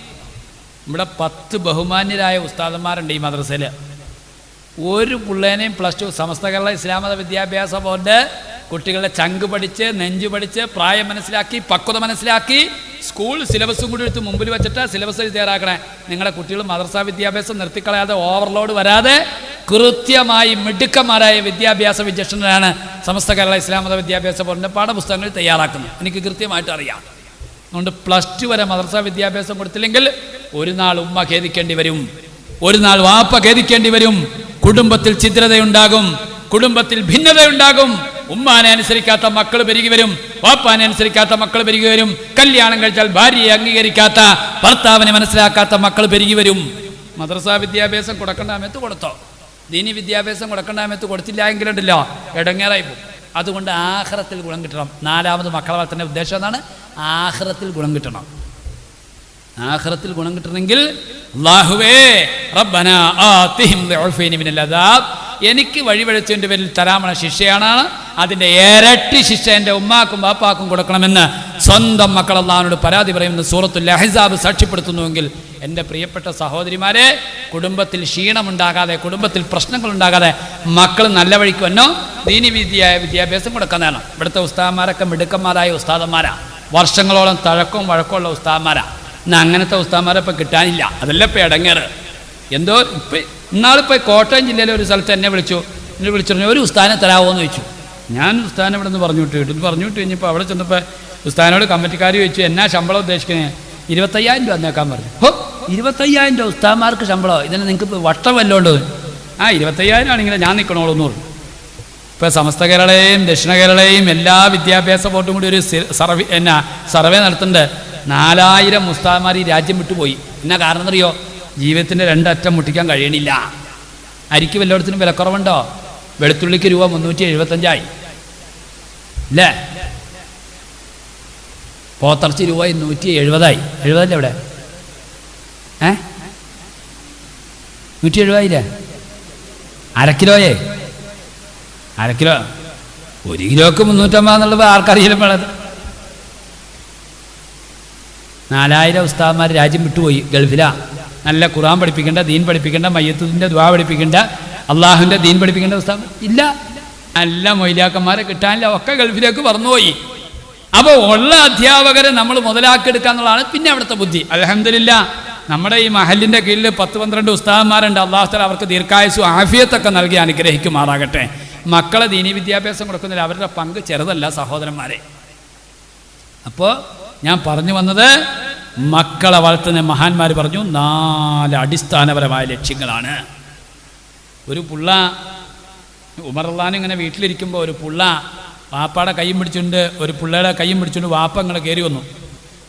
[SPEAKER 2] ഇവിടെ 10 ബഹുമാന്യരായ ഉസ്താദന്മാരുണ്ട് ഈ മദ്രസയിൽ. ഒരു പിള്ളേനെയും +2 സമസ്ത കേരള ഇസ്ലാം മത വിദ്യാഭ്യാസ ബോർഡ് കുട്ടികളുടെ ചങ്ക് പഠിച്ച് നെഞ്ച് പഠിച്ച് പ്രായം മനസ്സിലാക്കി പക്വത മനസ്സിലാക്കി സ്കൂൾ സിലബസും കൂടി എടുത്ത് മുമ്പിൽ വെച്ചിട്ട് സിലബസ് തയ്യാറാക്കണേ. നിങ്ങളുടെ കുട്ടികൾ മദ്രസാ വിദ്യാഭ്യാസം നിർത്തിക്കളയാതെ ഓവർലോഡ് വരാതെ കൃത്യമായി മിടുക്കന്മാരായ വിദ്യാഭ്യാസ വിചക്ഷണരാണ് സമസ്ത കേരള ഇസ്ലാം മത വിദ്യാഭ്യാസ ബോർഡിൻ്റെ പാഠപുസ്തകങ്ങൾ തയ്യാറാക്കുന്നത്. എനിക്ക് കൃത്യമായിട്ട് അറിയാം. അതുകൊണ്ട് +2 വരെ മദ്രസാ വിദ്യാഭ്യാസം കൊടുത്തില്ലെങ്കിൽ ഒരു നാൾ ഉമ്മ ഖേദിക്കേണ്ടി വരും, ഒരു നാൾ വാപ്പ ഖേദിക്കേണ്ടി വരും. കുടുംബത്തിൽ ഛിദ്രതയുണ്ടാകും, കുടുംബത്തിൽ ഭിന്നതയുണ്ടാകും. ഉമ്മാനെ അനുസരിക്കാത്ത മക്കൾ പെരുകി വരും, വാപ്പാനെ അനുസരിക്കാത്ത മക്കൾ പെരുകി വരും. കല്യാണം കഴിച്ചാൽ ഭാര്യയെ അംഗീകരിക്കാത്ത ഭർത്താവിനെ മനസ്സിലാക്കാത്ത മക്കൾ പെരുകി വരും. മദ്രസാ വിദ്യാഭ്യാസം കൊടുക്കേണ്ട സമയത്ത് കൊടുത്തോ, ദീനി വിദ്യാഭ്യാസം കൊടുക്കേണ്ട സമയത്ത് കൊടുത്തില്ല എങ്കിലുണ്ടല്ലോ ഇടങ്ങേറായി പോകും. അതുകൊണ്ട് ആഖിറത്തിൽ ഗുണം കിട്ടണം. 4ാമത് മക്കളെ വളർത്തേണ്ട ഉദ്ദേശം എന്നാണ്, ആഖിറത്തിൽ ഗുണം കിട്ടണം. ആഖിറത്തിൽ ഗുണം കിട്ടണമെങ്കിൽ അല്ലാഹുവേ റബ്ബനാ ആതിഹിം ദുഅഫൈനി മിനൽ അദാബ്, എനിക്ക് വഴിവഴച്ചതിൻ്റെ പേരിൽ തരാമണ ശിക്ഷയാണ്, അതിൻ്റെ ഇരട്ടി ശിക്ഷ എൻ്റെ ഉമ്മാക്കും ബാപ്പാക്കും കൊടുക്കണമെന്ന് സ്വന്തം മക്കൾ അല്ലാഹുവിനോട് പരാതി പറയുമെന്ന് സൂറത്തുൽ അഹ്സാബ് സാക്ഷ്യപ്പെടുത്തുന്നുവെങ്കിൽ എൻ്റെ പ്രിയപ്പെട്ട സഹോദരിമാരെ, കുടുംബത്തിൽ ക്ഷീണമുണ്ടാകാതെ, കുടുംബത്തിൽ പ്രശ്നങ്ങളുണ്ടാകാതെ മക്കൾ നല്ല വഴിക്ക് വന്നോ ദീനി വിദ്യാഭ്യാസം കൊടുക്കുന്നതാണ്. ഇവിടുത്തെ ഉസ്താദന്മാരൊക്കെ മിടുക്കന്മാരായ ഉസ്താദന്മാരാണ്, വർഷങ്ങളോളം തഴക്കവും വഴക്കമുള്ള ഉസ്താദന്മാരാണ്. എന്നാൽ അങ്ങനത്തെ ഉസ്താദന്മാരെ ഇപ്പം കിട്ടാനില്ല. അതല്ല ഇപ്പം ഇടങ്ങേറ്. എന്തോ ഇപ്പം ഇന്നാളിപ്പോൾ കോട്ടയം ജില്ലയിലെ ഒരു സ്ഥലത്ത് എന്നെ വിളിച്ചു പറഞ്ഞു ഒരു ഉസ്താദിനെ തരാമോ എന്ന് ചോദിച്ചു. ഞാൻ ഉസ്താദിനെ ഇവിടെ നിന്ന് പറഞ്ഞു വിട്ട് കഴിഞ്ഞപ്പോൾ അവിടെ ചെന്നപ്പോൾ ഉസ്താദിനോട് കമ്മിറ്റിക്കാർ ചോദിച്ചു എന്നാ ശമ്പളം ഉദ്ദേശിക്കുന്നത്? 25,000 രൂപ എന്നേക്കാൻ പറഞ്ഞു. 25,000 രൂപ ഉസ്താദന്മാർക്ക് ശമ്പളമോ? ഇതിന് നിങ്ങൾക്ക് വട്ടം വല്ലോണ്ട്? 25,000 ആണെങ്കിൽ ഞാൻ നിൽക്കണോളൂ എന്ന് പറഞ്ഞു. ഇപ്പോൾ സമസ്ത കേരളയും ദക്ഷിണ കേരളയും എല്ലാ വിദ്യാഭ്യാസ ബോർഡും കൂടി ഒരു സർവേ നടത്തുന്നുണ്ട്. 4,000 ഉസ്താദന്മാർ ഈ രാജ്യം വിട്ടുപോയി. എന്നാ കാരണം എന്നറിയോ? ജീവിതത്തിൻ്റെ രണ്ടറ്റം മുട്ടിക്കാൻ കഴിയണില്ല. അരിക്ക് വല്ലയിടത്തിനും വിലക്കുറവുണ്ടോ? വെളുത്തുള്ളിക്ക് രൂപ 375 അല്ലേ? പോത്തിറച്ചി രൂപ 170. 70 എവിടെ? 170 അരക്കിലോയേ? അരക്കിലോ 1 കിലോക്ക് 350 എന്നുള്ളത് ആർക്കറിയാലും വേണത്. 4,000 ഉസ്താദന്മാർ രാജ്യം വിട്ടുപോയി, ഗൾഫിലാ. നല്ല ഖുർആൻ പഠിപ്പിക്കേണ്ട, ദീൻ പഠിപ്പിക്കേണ്ട, മയ്യത്തിൻ്റെ ദുആ പഠിപ്പിക്കേണ്ട, അള്ളാഹുവിൻ്റെ ദീൻ പഠിപ്പിക്കേണ്ട ഉസ്താദ് ഇല്ല. നല്ല മൊയ്ലാക്കന്മാരെ കിട്ടാനില്ല, ഒക്കെ ഗൾഫിലേക്ക് പറന്നുപോയി. അപ്പോൾ ഉള്ള അധ്യാപകരെ നമ്മൾ മുതലാക്കിയെടുക്കുക എന്നുള്ളതാണ് പിന്നെ അവിടുത്തെ ബുദ്ധി. അൽഹംദുലില്ലാ നമ്മുടെ ഈ മഹലിൻ്റെ കീഴിൽ 10-12 ഉസ്താദന്മാരുണ്ട്. അല്ലാഹു തആല അവർക്ക് ദീർഘായുസ്സും ആഫിയത്തൊക്കെ നൽകി അനുഗ്രഹിക്കുമാറാകട്ടെ. മക്കളെ ദീനി വിദ്യാഭ്യാസം കൊടുക്കുന്നതിൽ അവരുടെ പങ്ക് ചെറുതല്ല സഹോദരന്മാരെ. അപ്പോൾ ഞാൻ പറഞ്ഞു വന്നത്, മക്കളെ വളർത്തുന്ന മഹാന്മാർ പറഞ്ഞു 4 അടിസ്ഥാനപരമായ ലക്ഷ്യങ്ങളാണ്. ഒരു പുള്ള ഉമർ റളിയല്ലാഹു ഇങ്ങനെ വീട്ടിലിരിക്കുമ്പോൾ ഒരു പുള്ള വാപ്പയുടെ കയ്യും പിടിച്ചുകൊണ്ട്, ഒരു പുള്ളയുടെ കയ്യും പിടിച്ചുകൊണ്ട് വാപ്പ ഇങ്ങനെ കയറി വന്നു.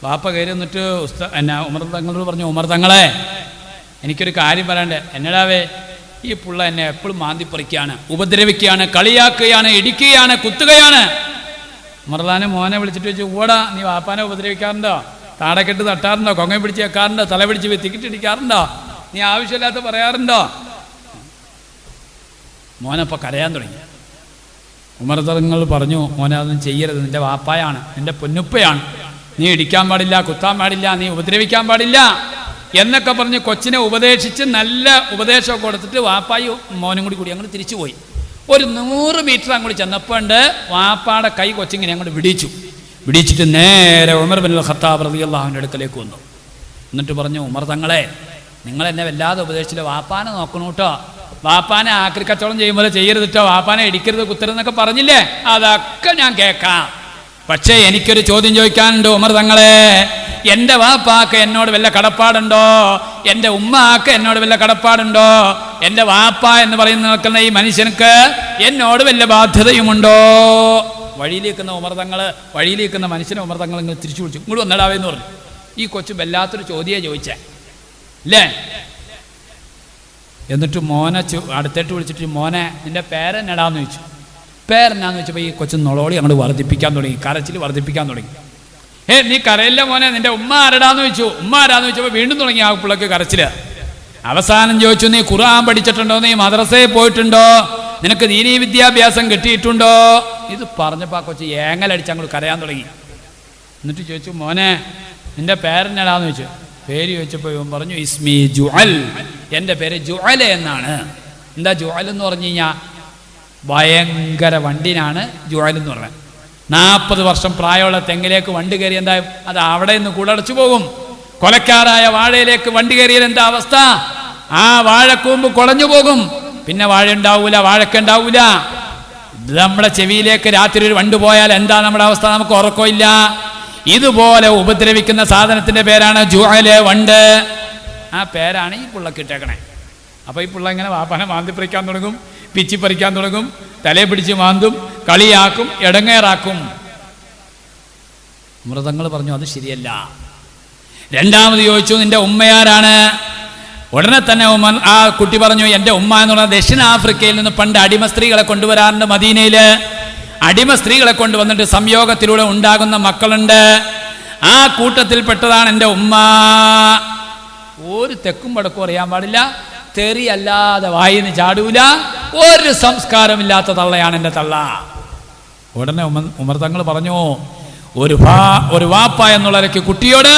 [SPEAKER 2] വാപ്പ കയറി വന്നിട്ട് ഉമർ തങ്ങളോട് പറഞ്ഞു, ഉമർ തങ്ങളെ എനിക്കൊരു കാര്യം പറയണ്ടേ. എന്നടാവേ? ഈ പുള്ള എന്നെ എപ്പോഴും മാന്തിപ്പറിക്കുകയാണ്, ഉപദ്രവിക്കുകയാണ്, കളിയാക്കുകയാണ്, ഇടിക്കുകയാണ്, കുത്തുകയാണ്. ഉമർ റളിയല്ലാഹു മോനെ വിളിച്ചിട്ട് ചോദിച്ചു, ഓടാ നീ വാപ്പാനെ ഉപദ്രവിക്കാറുണ്ടോ? താടക്കെട്ട് തട്ടാറുണ്ടോ? കൊങ്ങ പിടിച്ച് വെക്കാറുണ്ടോ? തല പിടിച്ച് വെത്തിക്കിട്ടിടിക്കാറുണ്ടോ? നീ ആവശ്യമില്ലാത്ത പറയാറുണ്ടോ? മോനപ്പോൾ കരയാൻ തുടങ്ങി. ഉമർ തങ്ങൾ പറഞ്ഞു, മോനെ അതൊന്നും ചെയ്യരുത്, നിൻ്റെ വാപ്പായാണ്, നിൻ്റെ പൊന്നുപ്പയാണ്, നീ ഇടിക്കാൻ പാടില്ല, കുത്താൻ പാടില്ല, നീ ഉപദ്രവിക്കാൻ പാടില്ല എന്നൊക്കെ പറഞ്ഞ് കൊച്ചിനെ ഉപദേശിച്ച് നല്ല ഉപദേശമൊക്കെ കൊടുത്തിട്ട് വാപ്പായും മോനും കൂടി അങ്ങോട്ട് തിരിച്ചു പോയി. ഒരു 100 മീറ്റർ അങ്ങോട്ട് ചെന്നപ്പോണ്ട് വാപ്പാടെ കൈ കൊച്ചിങ്ങനെ അങ്ങോട്ട് വിടിച്ചിട്ട് നേരെ ഉമർ ബിൻ ഖത്താബ് റളിയല്ലാഹുവിൻ്റെ അടുക്കലേക്ക് വന്നു. എന്നിട്ട് പറഞ്ഞു, ഉമർ തങ്ങളെ നിങ്ങളെന്നെ വല്ലാതെ ഉപദേശിച്ചില്ല, വാപ്പാനെ നോക്കണു കേട്ടോ, വാപ്പാനെ ആക്രി കച്ചവടം ചെയ്യുമ്പോൾ ചെയ്യരുത് കേട്ടോ, വാപ്പാനെ ഇടിക്കരുത് കുത്തരുതെന്നൊക്കെ പറഞ്ഞില്ലേ, അതൊക്കെ ഞാൻ കേൾക്കാം. പക്ഷേ എനിക്കൊരു ചോദ്യം ചോദിക്കാനുണ്ട് ഉമർ തങ്ങളെ. എൻ്റെ വാപ്പാക്ക് എന്നോട് വല്ല കടപ്പാടുണ്ടോ? എൻ്റെ ഉമ്മാക്ക് എന്നോട് വല്ല കടപ്പാടുണ്ടോ? എൻ്റെ വാപ്പ എന്ന് പറയുന്ന നിൽക്കുന്ന ഈ മനുഷ്യർക്ക് എന്നോട് വല്ല ബാധ്യതയുമുണ്ടോ? വഴിയിലേക്കുന്ന ഉമർ തങ്ങൾ, വഴിയിലേക്കുന്ന മനുഷ്യനെ ഉമർ തങ്ങൾ ഇങ്ങനെ തിരിച്ചു വിളിച്ചു, ഇങ്ങോട്ട് വന്നിടാവേന്ന് പറഞ്ഞു. ഈ കൊച്ചു വല്ലാത്തൊരു ചോദ്യമേ ചോദിച്ചേ അല്ലേ? എന്നിട്ട് മോനെ അടുത്തേട്ട് വിളിച്ചിട്ട്, മോനെ നിൻ്റെ പേരെന്നടാന്ന് ചോദിച്ചു. പേരെന്നാന്ന് ചോദിച്ചപ്പോൾ ഈ കൊച്ചു നൊളോളി അങ്ങോട്ട് വർദ്ധിപ്പിക്കാൻ തുടങ്ങി, കരച്ചിൽ വർദ്ധിപ്പിക്കാൻ തുടങ്ങി. നീ കരയില്ല മോനെ, നിൻ്റെ ഉമ്മ ആരടാന്ന് ചോദിച്ചു. ഉമ്മ ആരാന്ന് ചോദിച്ചപ്പോൾ വീണ്ടും തുടങ്ങി ആ പിള്ളക്ക് കരച്ചിൽ. അവസാനം ചോദിച്ചു, നീ ഖുർആൻ പഠിച്ചിട്ടുണ്ടോ? നീ മദ്രസയിൽ പോയിട്ടുണ്ടോ? നിനക്ക് ദീനീ വിദ്യാഭ്യാസം കിട്ടിയിട്ടുണ്ടോ? ഇത് പറഞ്ഞപ്പോൾ ആ കൊച്ചു ഏങ്ങലടിച്ച് അങ്ങോട്ട് കരയാൻ തുടങ്ങി. എന്നിട്ട് ചോദിച്ചു, മോനെ നിൻ്റെ പേരെന്നടാന്ന് ചോദിച്ചു. പേര് ചോദിച്ചപ്പോൾ ഇവൻ പറഞ്ഞു, ഇസ്മി ജുഅൽ, എൻ്റെ പേര് ജുഅൽ എന്നാണ്. എന്താ ജുഅൽ എന്ന് പറഞ്ഞു കഴിഞ്ഞാൽ ഭയങ്കര വണ്ടിനാണ് ജുഅൽ എന്ന് പറഞ്ഞത്. 40 വർഷം പ്രായമുള്ള തെങ്ങിലേക്ക് വണ്ടി കയറി എന്താ, അത് അവിടെ നിന്ന് കൂടടച്ചു പോകും. കൊലക്കാരായ വാഴയിലേക്ക് വണ്ടി കയറിയാൽ എന്താ അവസ്ഥ? ആ വാഴക്കൂമ്പ് കുളഞ്ഞു പോകും, പിന്നെ വാഴ ഉണ്ടാവൂല, വാഴക്ക ഉണ്ടാവൂല. നമ്മുടെ ചെവിയിലേക്ക് രാത്രി ഒരു വണ്ട് പോയാൽ എന്താ നമ്മുടെ അവസ്ഥ? നമുക്ക് ഉറക്കമില്ല. ഇതുപോലെ ഉപദ്രവിക്കുന്ന സാധനത്തിന്റെ പേരാണ് ജുഅല്, വണ്ട്. ആ പേരാണ് ഈ പുള്ളക്ക് ഇട്ടേക്കണേ. അപ്പോൾ ഈ പുള്ള ഇങ്ങനെ വാപ്പാനെ മാന്തിപ്പറിക്കാൻ തുടങ്ങും, പിച്ചിപ്പറിക്കാൻ തുടങ്ങും, തലയെ പിടിച്ച് മാന്തും, കളിയാക്കും, ഇടങ്ങേറാക്കും. മൃതങ്ങൾ പറഞ്ഞു അത് ശരിയല്ല. രണ്ടാമത് ചോദിച്ചു, നിന്റെ ഉമ്മയാരാണ്? ഉടനെ തന്നെ ആ കുട്ടി പറഞ്ഞു, എൻ്റെ ഉമ്മ എന്ന് പറഞ്ഞാൽ ദക്ഷിണാഫ്രിക്കയിൽ നിന്ന് പണ്ട് അടിമ സ്ത്രീകളെ കൊണ്ടുവരാറുണ്ട്. മദീനയിൽ അടിമ സ്ത്രീകളെ കൊണ്ടുവന്നിട്ട് സംയോഗത്തിലൂടെ ഉണ്ടാകുന്ന മക്കളുണ്ട്. ആ കൂട്ടത്തിൽപ്പെട്ടതാണ് എൻ്റെ ഉമ്മ. ഒരു തെക്കും വടക്കും അറിയാൻ പാടില്ല, തെറിയല്ലാതെ വായിന്ന് ചാടൂല, ഒരു സംസ്കാരമില്ലാത്ത തള്ളയാണ് എൻ്റെ തള്ള. ഉടനെ ഉമർ തങ്ങൾ പറഞ്ഞു, ഒരു വാപ്പ എന്നുള്ളവരക്ക് കുട്ടിയോട്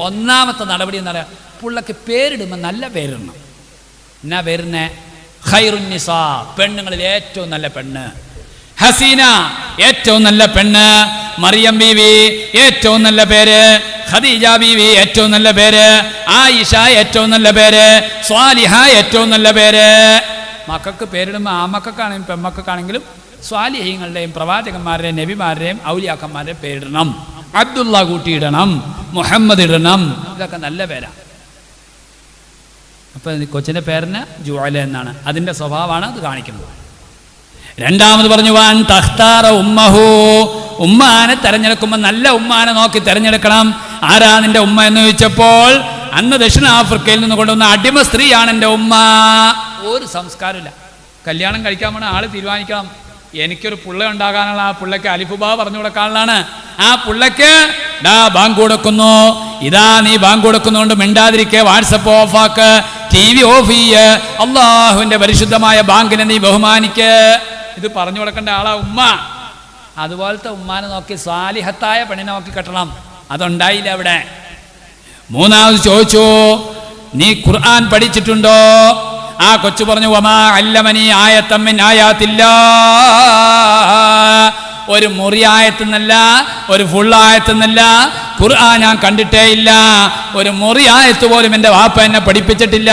[SPEAKER 2] ഒന്നാമത്തെ നടപടി എന്ന് പറയാം, പുള്ളക്ക് പേരിടുമ്പോൾ നല്ല പേരിടണം. എന്നാ പേരിനെ? ഖൈറുന്നിസാ, പെണ്ണുങ്ങളിൽ ഏറ്റവും നല്ല പെണ്ണ്. ഹസീന, ഏറ്റവും നല്ല പെണ്ണ്. മറിയം ബീവി, ഏറ്റവും നല്ല പേര്. ഖദീജ ബീവി, ഏറ്റവും നല്ല പേര്. ആയിഷ, ഏറ്റവും നല്ല പേര്. സ്വാലിഹ, ഏറ്റവും നല്ല പേര്. മക്കൾക്ക് പേരിടുമ്പോൾ ആമക്കൾക്കാണെങ്കിലും പെമ്മക്കൾക്കാണെങ്കിലും സ്വാലിഹീങ്ങളുടെയും പ്രവാചകന്മാരുടെയും നബിമാരുടെയും ഔലിയാക്കന്മാരുടെയും പേരിടണം. അബ്ദുള്ള കൂട്ടിയിടണം, മുഹമ്മദ് ഇടണം. ഇതൊക്കെ നല്ല പേരാണ്. അപ്പം കൊച്ചിൻ്റെ പേരിന് ജുഅല എന്നാണ്. അതിൻ്റെ സ്വഭാവമാണ് അത് കാണിക്കുന്നത്. രണ്ടാമത് പറഞ്ഞു, വാൻ തഖ്താറ ഉമ്മഹു, ഉമ്മാനെ തെരഞ്ഞെടുക്കുമ്പോൾ നല്ല ഉമ്മാനെ നോക്കി തെരഞ്ഞെടുക്കണം. ആരാ നിന്റെ ഉമ്മ എന്ന് ചോദിച്ചപ്പോൾ അന്ന് ദക്ഷിണാഫ്രിക്കയിൽ നിന്ന് കൊണ്ടുവന്ന അടിമ സ്ത്രീയാണ് എൻ്റെ ഉമ്മ. ഒരു സംസ്കാരമില്ല. കല്യാണം കഴിക്കാൻ വേണം ആൾ തീരുമാനിക്കണം. എനിക്കൊരു പുള്ള ഉണ്ടാകാനുള്ള, ആ പുള്ളക്ക് അലിഫുബാ പറഞ്ഞു കൊടുക്കാനുള്ളതാണ്. ആ പുള്ളക്ക് ബാങ്ക് കൊടുക്കുന്നു, ഇതാ നീ ബാങ്ക് കൊടുക്കുന്നതുകൊണ്ട് മിണ്ടാതിരിക്കെ, വാട്സപ്പ് ഓഫാക്ക്, TV ഓഫ് ചെയ്യ്, അള്ളാഹുവിന്റെ പരിശുദ്ധമായ ബാങ്കിനെ നീ ബഹുമാനിക്ക്. ഇത് പറഞ്ഞു കൊടുക്കേണ്ട ആളാ ഉമ്മ. അതുപോലത്തെ ഉമ്മാനെ നോക്കി സാലിഹത്തായ പെണ്ണിനെ നോക്കി കെട്ടണം. അതുണ്ടായില്ല അവിടെ. മൂന്നാമത് ചോദിച്ചു, നീ ഖുർആൻ പഠിച്ചിട്ടുണ്ടോ? ആ കൊച്ചു പറഞ്ഞു, വമാ അല്ലമനി ആയത്തൻ മിൻ ആയാത്തില്ലാ, ഒരു മുറി ആയത്തെന്നല്ല, ഒരു ഫുൾ ആയത്തെന്നല്ല, ഖുർആൻ ഞാൻ കണ്ടിട്ടേ ഇല്ല. ഒരു മുറി ആയത്ത് പോലും എൻ്റെ വാപ്പ എന്നെ പഠിപ്പിച്ചിട്ടില്ല.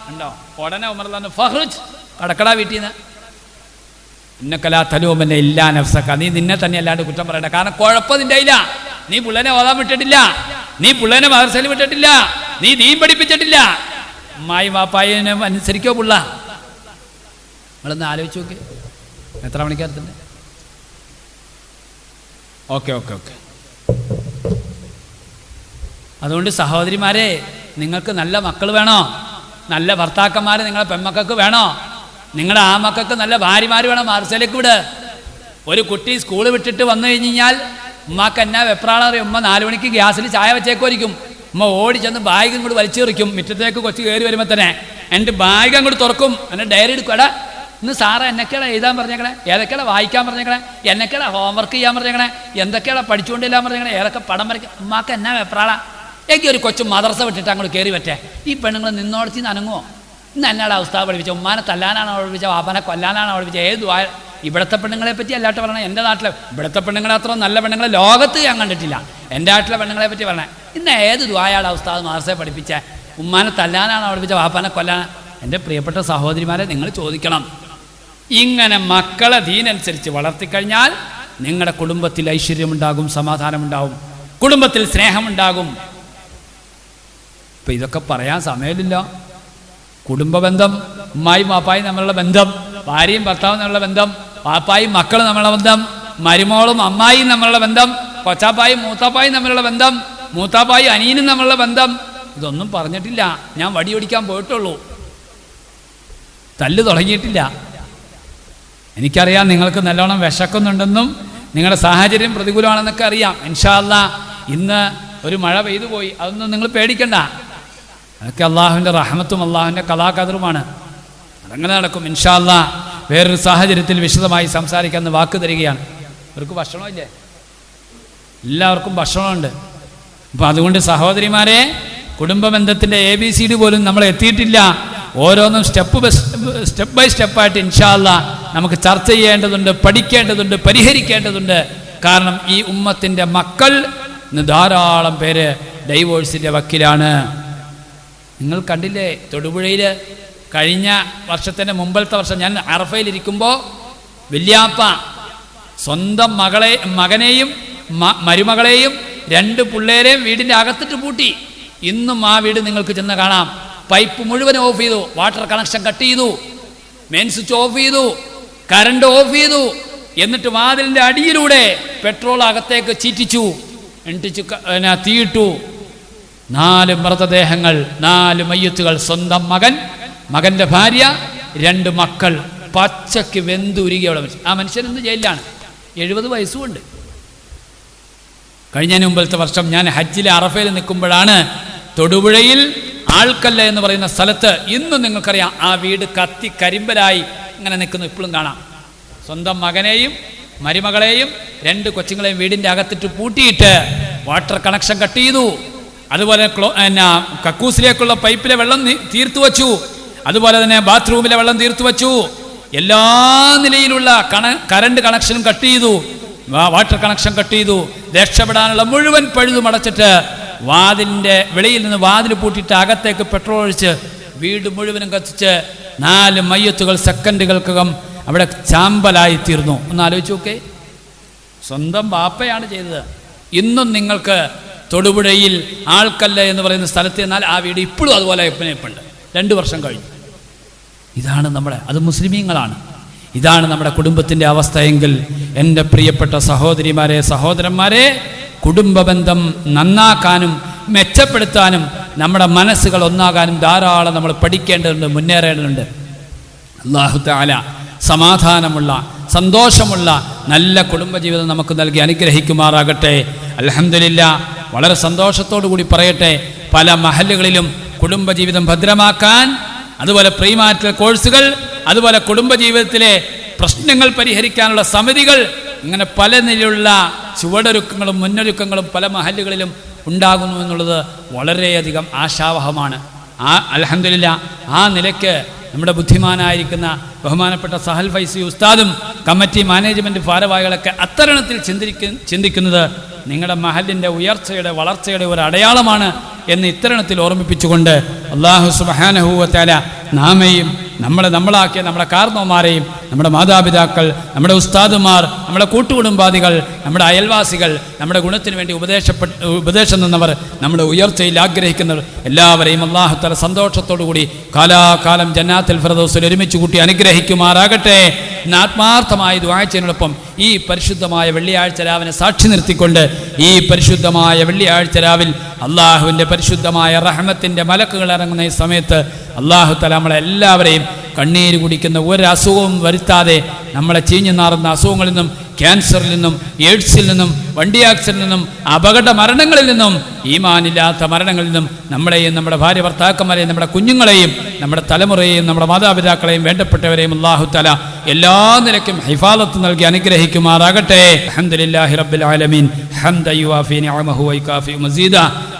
[SPEAKER 2] ഉണ്ടോ? ഉടനെ ഉമർ പറഞ്ഞു, ഫഹ്റുജ്, കടക്കടാ വീട്ടിൽ നിന്ന്. ഇന്നക്കലാ തലൂമന്നെ ഇല്ലാ നഫ്സക, നീ നിന്നെ തന്നെ അല്ലാണ്ട് കുറ്റം പറയണ്ട. കാരണം കുഴപ്പം നിന്റെ ഇല്ല. നീ പിള്ളേനെ ഓതാൻ വിട്ടിട്ടില്ല, നീ പിള്ളേനെ മദ്രസയിൽ വിട്ടിട്ടില്ല, നീ ദീൻ പഠിപ്പിച്ചിട്ടില്ല. അമ്മായി വാപ്പായിനെ അനുസരിക്കോ പിള്ള? നിങ്ങളൊന്ന് ആലോചിച്ച് നോക്കി. എത്ര മണിക്കാരത്തിൻ്റെ? ഓക്കെ. അതുകൊണ്ട് സഹോദരിമാരെ, നിങ്ങൾക്ക് നല്ല മക്കൾ വേണോ? നല്ല ഭർത്താക്കന്മാർ നിങ്ങളെ പെൺമക്കൾക്ക് വേണോ? നിങ്ങളുടെ ആ മക്കൾക്ക് നല്ല ഭാര്യമാർ വേണം. മദ്രസയിലേക്ക് വിട്. ഒരു കുട്ടി സ്കൂൾ വിട്ടിട്ട് വന്നു കഴിഞ്ഞാൽ ഉമ്മാക്ക് എന്നാ വെപ്രാളറിയും. ഉമ്മ 4 മണിക്ക് ഗ്യാസിൽ ചായ വെച്ചേക്കുമായിരിക്കും. ഉമ്മ ഓടി ചെന്ന് ബാഗ് ഇങ്ങോട്ട് വലിച്ചെറിക്കും. മുറ്റത്തേക്ക് കൊച്ചു കയറി വരുമ്പോൾ തന്നെ എൻ്റെ ബാഗ് അങ്ങോട്ട് തുറക്കും. എന്നെ ഡയറി എടുക്കും. എടാ ഇന്ന് സാറ് എന്നൊക്കെയാണ് എഴുതാൻ പറഞ്ഞേക്കണേ, ഏതൊക്കെയാണ് വായിക്കാൻ പറഞ്ഞേക്കണേ, എന്നൊക്കെയാണ് ഹോംവർക്ക് ചെയ്യാൻ പറഞ്ഞേക്കണേ, എന്തൊക്കെയാണ് പഠിച്ചുകൊണ്ടില്ലാൻ പറഞ്ഞേക്കണേ, ഏതൊക്കെ പടം വരയ്ക്കാം. ഉമ്മാക്ക് എന്നാ വെപ്രാള. എനിക്ക് ഒരു കൊച്ചു മദ്രസ വിട്ടിട്ട് അങ്ങോട്ട് കയറി പറ്റേ. ഈ പെണ്ണുങ്ങൾ നിന്നോടത്തി അനങ്ങുമോ? ഇന്ന് എന്നാണ് അവസ്ഥ പഠിപ്പിച്ചത്? ഉമ്മാനെ തല്ലാനാണോ പഠിപ്പിച്ചത്? വാപ്പനെ കൊല്ലാനാണോ പഠിപ്പിച്ചത്? ഏത് ഇവിടുത്തെ പെണ്ണുങ്ങളെ പറ്റി അല്ലാട്ട് പറഞ്ഞത്. എൻ്റെ നാട്ടിലെ ഇവിടുത്തെ പെണ്ണുങ്ങളെ അത്ര നല്ല പെണ്ണുങ്ങളെ ലോകത്ത് ഞാൻ കണ്ടിട്ടില്ല. എൻ്റെ നാട്ടിലെ പെണ്ണുങ്ങളെ പറ്റി പറഞ്ഞേ. ഇന്ന് ഏത് ദ്വായാണ് അവസ്ഥ മദ്രസയെ പഠിപ്പിച്ചേ? ഉമ്മാനെ തല്ലാനാണോ പഠിപ്പിച്ചത്? വാപ്പനെ കൊല്ലാൻ? എൻ്റെ പ്രിയപ്പെട്ട സഹോദരിമാരെ, നിങ്ങൾ ചോദിക്കണം. ഇങ്ങനെ മക്കളെ ദീനനുസരിച്ച് വളർത്തിക്കഴിഞ്ഞാൽ നിങ്ങളുടെ കുടുംബത്തിൽ ഐശ്വര്യമുണ്ടാകും, സമാധാനമുണ്ടാകും, കുടുംബത്തിൽ സ്നേഹമുണ്ടാകും. ഇപ്പം ഇതൊക്കെ പറയാൻ സമയമില്ല. കുടുംബ ബന്ധം, ഉമ്മായും വാപ്പായും തമ്മിലുള്ള ബന്ധം, ഭാര്യയും ഭർത്താവും തമ്മിലുള്ള ബന്ധം, വാപ്പായും മക്കളും തമ്മിലുള്ള ബന്ധം, മരുമോളും അമ്മായിയും തമ്മിലുള്ള ബന്ധം, കൊച്ചാപ്പായും മൂത്താപ്പായും തമ്മിലുള്ള ബന്ധം, മൂത്താപ്പായും അനിയനും തമ്മിലുള്ള ബന്ധം, ഇതൊന്നും പറഞ്ഞിട്ടില്ല. ഞാൻ വടി ഓടിക്കാൻ പോയിട്ടുള്ളൂ, തല്ല് തുടങ്ങിയിട്ടില്ല. എനിക്കറിയാം നിങ്ങൾക്ക് നല്ലോണം വിശക്കുന്നുണ്ടെന്നും നിങ്ങളുടെ സാഹചര്യം പ്രതികൂലമാണെന്നൊക്കെ അറിയാം. ഇൻഷാ അല്ലാഹ് ഇന്ന് ഒരു മഴ പെയ്തു പോയി, അതൊന്നും നിങ്ങൾ പേടിക്കണ്ട. അതൊക്കെ അള്ളാഹുവിൻ്റെ റഹ്മത്തും അള്ളാഹുവിൻ്റെ കലാകദറുമാണ്. അതങ്ങനെ നടക്കും ഇൻഷാ അല്ലാഹ്. വേറൊരു സാഹചര്യത്തിൽ വിശദമായി സംസാരിക്കാമെന്ന് വാക്ക് തരികയാണ്. അവർക്ക് ഭക്ഷണമില്ലേ? എല്ലാവർക്കും ഭക്ഷണമുണ്ട്. അപ്പം അതുകൊണ്ട് സഹോദരിമാരെ, കുടുംബ ബന്ധത്തിൻ്റെ ABCD പോലും നമ്മൾ എത്തിയിട്ടില്ല. ഓരോന്നും സ്റ്റെപ്പ് ബൈ സ്റ്റെപ്പായിട്ട് ഇൻഷാ അല്ലാഹ് നമുക്ക് ചർച്ച ചെയ്യേണ്ടതുണ്ട്, പഠിക്കേണ്ടതുണ്ട്, പരിഹരിക്കേണ്ടതുണ്ട്. കാരണം ഈ ഉമ്മത്തിൻ്റെ മക്കൾ ഇന്ന് ധാരാളം പേര് ഡൈവോഴ്സിൻ്റെ വക്കിലാണ്. നിങ്ങൾ കണ്ടില്ലേ തൊടുപുഴയിൽ കഴിഞ്ഞ വർഷത്തിൻ്റെ മുമ്പത്തെ വർഷം ഞാൻ അറഫയിലിരിക്കുമ്പോൾ വല്യാപ്പ സ്വന്തം മകനെയും മരുമകളെയും 2 പിള്ളേരെയും വീടിൻ്റെ അകത്തിട്ട് പൂട്ടി. ഇന്നും ആ വീട് നിങ്ങൾക്ക് ചെന്ന് കാണാം. പൈപ്പ് മുഴുവൻ ഓഫ് ചെയ്തു, വാട്ടർ കണക്ഷൻ കട്ട് ചെയ്തു, മെയിൻ സ്വിച്ച് ഓഫ് ചെയ്തു, കറണ്ട് ഓഫ് ചെയ്തു. എന്നിട്ട് വാതിലിൻ്റെ അടിയിലൂടെ പെട്രോൾ അകത്തേക്ക് ചീറ്റിച്ചു, തീയിട്ടു. 4 മൃതദേഹങ്ങൾ, 4 മയ്യത്തുകൾ. സ്വന്തം മകൻ, മകൻ്റെ ഭാര്യ, 2 മക്കൾ പച്ചയ്ക്ക് വെന്തുരുകി അവിടെ മനുഷ്യൻ. ആ മനുഷ്യൻ ഇന്ന് ജയിലിലാണ്. 70 വയസ്സുമുണ്ട്. കഴിഞ്ഞ മുമ്പത്തെ വർഷം ഞാൻ ഹജ്ജിലെ അറഫയിൽ നിൽക്കുമ്പോഴാണ് തൊടുപുഴയിൽ ആൾക്കല്ല എന്ന് പറയുന്ന സ്ഥലത്ത് ഇന്നും നിങ്ങൾക്കറിയാം ആ വീട് കത്തി കരിമ്പലായി ഇങ്ങനെ നിൽക്കുന്നു. ഇപ്പോഴും കാണാം. സ്വന്തം മകനെയും മരുമകളെയും 2 കൊച്ചുങ്ങളെയും വീടിൻ്റെ അകത്തിട്ട് പൂട്ടിയിട്ട് വാട്ടർ കണക്ഷൻ കട്ട് ചെയ്തു. അതുപോലെ കക്കൂസിലേക്കുള്ള പൈപ്പിലെ വെള്ളം തീർത്തു വച്ചു. അതുപോലെ തന്നെ ബാത്റൂമിലെ വെള്ളം തീർത്തു വച്ചു. എല്ലാ നിലയിലുള്ള കറണ്ട് കണക്ഷനും കട്ട് ചെയ്തു. വാട്ടർ കണക്ഷൻ കട്ട് ചെയ്തു. രക്ഷപ്പെടാനുള്ള മുഴുവൻ പഴുതും അടച്ചിട്ട് വാതിലിൻ്റെ വെളിയിൽ നിന്ന് വാതിൽ പൂട്ടിയിട്ട് അകത്തേക്ക് പെട്രോൾ ഒഴിച്ച് വീട് മുഴുവനും കത്തിച്ച് 4 മയ്യത്തുകൾ സെക്കൻഡുകൾക്കകം അവിടെ ചാമ്പലായി തീർന്നു. ഒന്ന് ആലോചിച്ച് നോക്കേ. സ്വന്തം ബാപ്പയാണ് ചെയ്തത്. ഇന്നും നിങ്ങൾക്ക് തൊടുപുഴയിൽ ആൾക്കല്ല എന്ന് പറയുന്ന സ്ഥലത്ത് എന്നാൽ ആ വീട് ഇപ്പോഴും അതുപോലെ ഇപ്പുണ്ട്. 2 വർഷം കഴിഞ്ഞു. ഇതാണ് അത് മുസ്ലിമീങ്ങളാണ്. ഇതാണ് നമ്മുടെ കുടുംബത്തിൻ്റെ അവസ്ഥയെങ്കിൽ എൻ്റെ പ്രിയപ്പെട്ട സഹോദരിമാരെ സഹോദരന്മാരെ, കുടുംബബന്ധം നന്നാക്കാനും മെച്ചപ്പെടുത്താനും നമ്മുടെ മനസ്സുകൾ ഒന്നാകാനും ധാരാളം നമ്മൾ പഠിക്കേണ്ടതുണ്ട്, മുന്നേറേണ്ടതുണ്ട്. അല്ലാഹു തആല സമാധാനമുള്ള സന്തോഷമുള്ള നല്ല കുടുംബജീവിതം നമുക്ക് നൽകി അനുഗ്രഹിക്കുമാറാകട്ടെ. അൽഹംദുലില്ലാ, വളരെ സന്തോഷത്തോടു കൂടി പറയട്ടെ, പല മഹല്ലുകളിലും കുടുംബജീവിതം ഭദ്രമാക്കാൻ, അതുപോലെ പ്രീമാരിറ്റൽ കോഴ്സുകൾ, അതുപോലെ കുടുംബജീവിതത്തിലെ പ്രശ്നങ്ങൾ പരിഹരിക്കാനുള്ള സമിതികൾ, ഇങ്ങനെ പല നിലയിലുള്ള ചുവടൊരുക്കങ്ങളും മുന്നൊരുക്കങ്ങളും പല മഹല്ലുകളിലും ഉണ്ടാകുന്നു എന്നുള്ളത് വളരെയധികം ആശാവഹമാണ്. അൽഹംദുലില്ലാ, ആ നിലയ്ക്ക് നമ്മുടെ ബുദ്ധിമാനായിരിക്കുന്ന ബഹുമാനപ്പെട്ട സഹൽ ഫൈസി ഉസ്താദും കമ്മിറ്റി മാനേജ്മെൻറ്റ് ഭാരവാഹികളൊക്കെ അത്തരണത്തിൽ ചിന്തിക്കുന്നത് നിങ്ങളുടെ മഹലിൻ്റെ ഉയർച്ചയുടെ വളർച്ചയുടെ ഒരു അടയാളമാണ് എന്ന് ഇത്തരണത്തിൽ ഓർമ്മിപ്പിച്ചുകൊണ്ട് അല്ലാഹു സുബ്ഹാനഹു വ തആല നാമേയും നമ്മളാക്കിയ നമ്മുടെ കാരണവന്മാരെയും നമ്മുടെ മാതാപിതാക്കൾ, നമ്മുടെ ഉസ്താദുമാർ, നമ്മുടെ കൂട്ടുകുടുംബാദികൾ, നമ്മുടെ അയൽവാസികൾ, നമ്മുടെ ഗുണത്തിന് വേണ്ടി ഉപദേശം തന്നവർ, നമ്മുടെ ഉയർച്ചയിൽ ആഗ്രഹിക്കുന്നവർ എല്ലാവരെയും അല്ലാഹു തആല സന്തോഷത്തോടു കൂടി കാലാകാലം ജന്നാത്തുൽ ഫിർദൗസിൽ ഒരുമിച്ച് കൂട്ടി അനുഗ്രഹിക്കുമാറാകട്ടെ. ഇന്ന് ആത്മാർത്ഥമായി ദുആ ചെയ്യുന്നതിനൊപ്പം ഈ പരിശുദ്ധമായ വെള്ളിയാഴ്ച രാവിനെ സാക്ഷി നിർത്തിക്കൊണ്ട് ഈ പരിശുദ്ധമായ വെള്ളിയാഴ്ച രാവിൽ അള്ളാഹുവിൻ്റെ പരിശുദ്ധമായ റഹ്മത്തിൻ്റെ മലക്കുകൾ ഇറങ്ങുന്ന ഈ സമയത്ത് അല്ലാഹു തആല നമ്മളെല്ലാവരെയും കണ്ണീര് കുടിക്കുന്ന ഒരു അസുഖവും വരുത്താതെ നമ്മളെ ചീഞ്ഞു നാറുന്ന അസുഖങ്ങളിൽ നിന്നും, ക്യാൻസറിൽ നിന്നും, എയ്ഡ്സിൽ നിന്നും, വണ്ടി ആക്സിഡന്റിൽ നിന്നും, അപകട മരണങ്ങളിൽ നിന്നും, ഈമാനില്ലാത്ത മരണങ്ങളിൽ നിന്നും നമ്മളെയും നമ്മുടെ ഭാര്യ ഭർത്താക്കന്മാരെയും നമ്മുടെ കുഞ്ഞുങ്ങളെയും നമ്മുടെ തലമുറയെയും നമ്മുടെ മാതാപിതാക്കളെയും വേണ്ടപ്പെട്ടവരെയും അല്ലാഹു തആല എല്ലാ നിലയ്ക്കും ഹിഫാദത്ത് നൽകി അനുഗ്രഹിക്കുമാറാകട്ടെ. അൽഹംദുലില്ലാഹി റബ്ബിൽ ആലമീൻ ഹംദൻ യുവാഫി നിഅമഹു വയകാഫി മസീദ.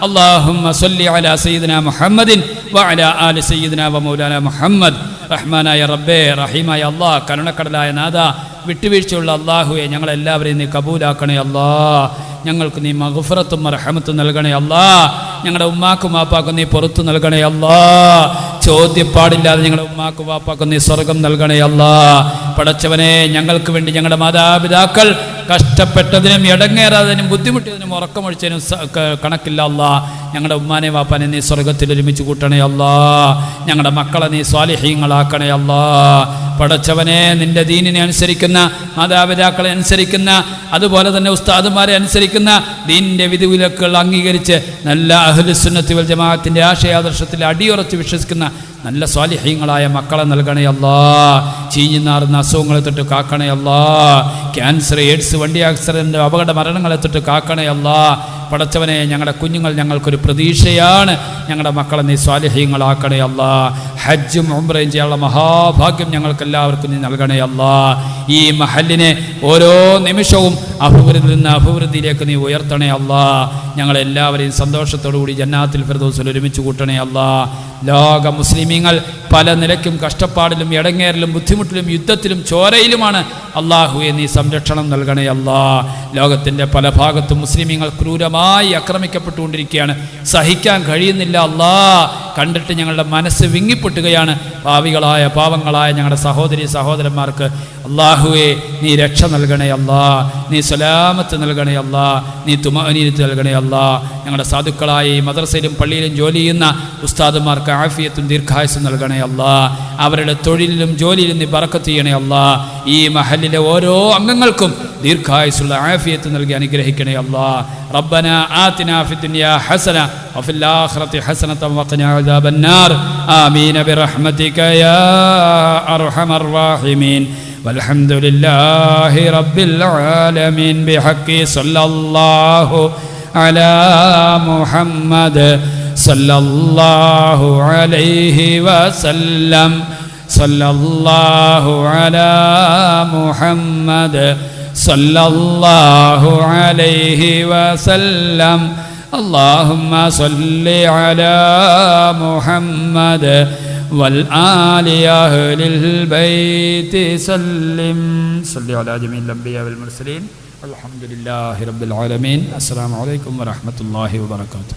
[SPEAKER 2] അല്ലാഹുമ്മ സ്വല്ലി അലാ സയ്യിദിനാ മുഹമ്മദിൻ വഅലാ ആലി സയ്യിദിനാ വമൗലാനാ മുഹമ്മദ്. റഹ്മാനായ റബ്ബേ, റഹീമായ അല്ലാഹ്, കരുണക്കടലായ നാഥ, വിട്ടുവീഴ്ചയുള്ള അല്ലാഹുവെ, ഞങ്ങളെല്ലാവരെയും നീ കബൂലാക്കണേ അല്ലാ. ഞങ്ങൾക്ക് നീ മഗ്ഫിറത്തും റഹ്മത്തും നൽകണേ അല്ലാ. ഞങ്ങളുടെ ഉമ്മാക്കും വാപ്പാക്കും നീ പുറത്തു നൽകണേ അല്ലാ. ചോദ്യപ്പാടില്ലാതെ ഞങ്ങളുടെ ഉമ്മാക്കും വാപ്പാക്കും നീ സ്വർഗം നൽകണേ അല്ലാ. പടച്ചവനെ, ഞങ്ങൾക്ക് വേണ്ടി ഞങ്ങളുടെ മാതാപിതാക്കൾ കഷ്ടപ്പെട്ടതിനും ഇടങ്ങേറാതിനും ബുദ്ധിമുട്ടിയതിനും ഉറക്കമൊഴിച്ചതിനും കണക്കില്ല അല്ലാ. ഞങ്ങളുടെ ഉമ്മാനെ വാപ്പാനെ നീ സ്വർഗത്തിൽ ഒരുമിച്ച് കൂട്ടണേ അല്ലാ. ഞങ്ങളുടെ മക്കളെ നീ സ്വാലിഹീങ്ങളാക്കണേ അല്ലാ. പടച്ചവനെ, നിന്റെ ദീനിനെ അനുസരിക്കുന്ന മാതാപിതാക്കളെ അനുസരിക്കുന്ന, അതുപോലെ തന്നെ ഉസ്താദുമാരെ അനുസരിക്കുന്ന, ദീനിൻ്റെ വിധിവിലക്കുകൾ അംഗീകരിച്ച് നല്ല അഹ്ലുസുന്നത്തി വൽ ജമാഅത്തിൻ്റെ ആശയാദർശത്തിൽ അടിയുറച്ച് വിശ്വസിക്കുന്ന നല്ല സ്വാലിഹീങ്ങളായ മക്കളെ നൽകണേ അല്ലാ. ചീഞ്ഞുനാറുന്ന അസുഖങ്ങളെ തൊട്ട് കാക്കണേ അല്ലാ. ക്യാൻസർ, എയ്ഡ്സ്, വണ്ടി ആക്സിഡന്റ്, അപകട മരണങ്ങളെ തൊട്ട് കാക്കണേ അല്ലാ. പടച്ചവനെ, ഞങ്ങളുടെ കുഞ്ഞുങ്ങൾ ഞങ്ങൾക്കൊരു പ്രതീക്ഷയാണ്. ഞങ്ങളുടെ മക്കളെ നീ സ്വാലിഹീങ്ങളാക്കണേ അല്ലാ. ഹജ്ജും ഉംറയും ചെയ്യാനുള്ള മഹാഭാഗ്യം ഞങ്ങൾക്കെല്ലാവർക്കും നീ നൽകണേ അല്ലാ. ഈ മഹല്ലിനെ ഓരോ നിമിഷവും അഭിവൃദ്ധിയിൽ നിന്ന് അഭിവൃദ്ധിയിലേക്ക് നീ ഉയർത്തണേ അല്ലാ. ഞങ്ങളെല്ലാവരെയും സന്തോഷത്തോടു കൂടി ജന്നാത്തുൽ ഫിർദൗസിൽ ഒരുമിച്ച് കൂട്ടണേ അല്ലാ. ലോക മുസ്ലിമീങ്ങൾ പല നിലയ്ക്കും കഷ്ടപ്പാടിലും ഇടങ്ങേറിലും ബുദ്ധിമുട്ടിലും യുദ്ധത്തിലും ചോരയിലുമാണ്. അള്ളാഹുവെ, നീ സംരക്ഷണം നൽകണേ അല്ലാ. ലോകത്തിൻ്റെ പല ഭാഗത്തും മുസ്ലിമീങ്ങൾ ക്രൂരമായി ആക്രമിക്കപ്പെട്ടുകൊണ്ടിരിക്കുകയാണ്. സഹിക്കാൻ കഴിയുന്നില്ല അല്ലാ. കണ്ടിട്ട് ഞങ്ങളുടെ മനസ്സ് വിങ്ങിപ്പൊട്ടുകയാണ്. പാവങ്ങളായ ഞങ്ങളുടെ സഹോദരി സഹോദരന്മാർക്ക് അള്ളാഹുവെ, നീ രക്ഷ നൽകണേ അല്ലാ. നീ സലാമത്ത് നൽകണേ അല്ലാ. നീ തുമഅനീനത്ത് നൽകണേ അല്ലാ. ഞങ്ങളുടെ സാധുക്കളായ ഈ മദ്രസയിലും പള്ളിയിലും ജോലി ചെയ്യുന്ന ഉസ്താദുമാർക്ക് ആഫിയത്തും ദീർഘായുസ്സും നൽകണേ അല്ലാ. അവരുടെ തൊഴിലിലും ജോലിയിലും നീ ബറക്കത്ത് ചെയ്യണേ അല്ലാ. ഈ മഹല്ലിലെ ഓരോ അംഗങ്ങൾക്കും ദീർഘായുസ്സുള്ള ആഫിയത്ത് നൽകി അനുഗ്രഹിക്കണേ അല്ലാ. റബ്ബനാ ആതിനാ ഫിദ്ദുനിയാ ഹസന വഫിൽ ആഖിറതി ഹസനതൻ വഖിനാ അദാബന്നാർ. ആമീൻ ബിറഹ്മതിക യാ അർഹമർ റഹീമീൻ.
[SPEAKER 3] വൽഹംദുലില്ലാഹി റബ്ബിൽ ആലമീൻ ബിഹഖി സല്ലല്ലാഹു അലാ മുഹമ്മദ് സല്ലല്ലാഹു അലൈഹി വസല്ലം സല്ലല്ലാഹു അലാ മുഹമ്മദ് സല്ലല്ലാഹു അലൈഹി വസല്ലം اللهم صل على محمد والآل أهل البيت سلم صل على جميع الأنبياء والمرسلين الحمد لله رب العالمين السلام عليكم ورحمة الله وبركاته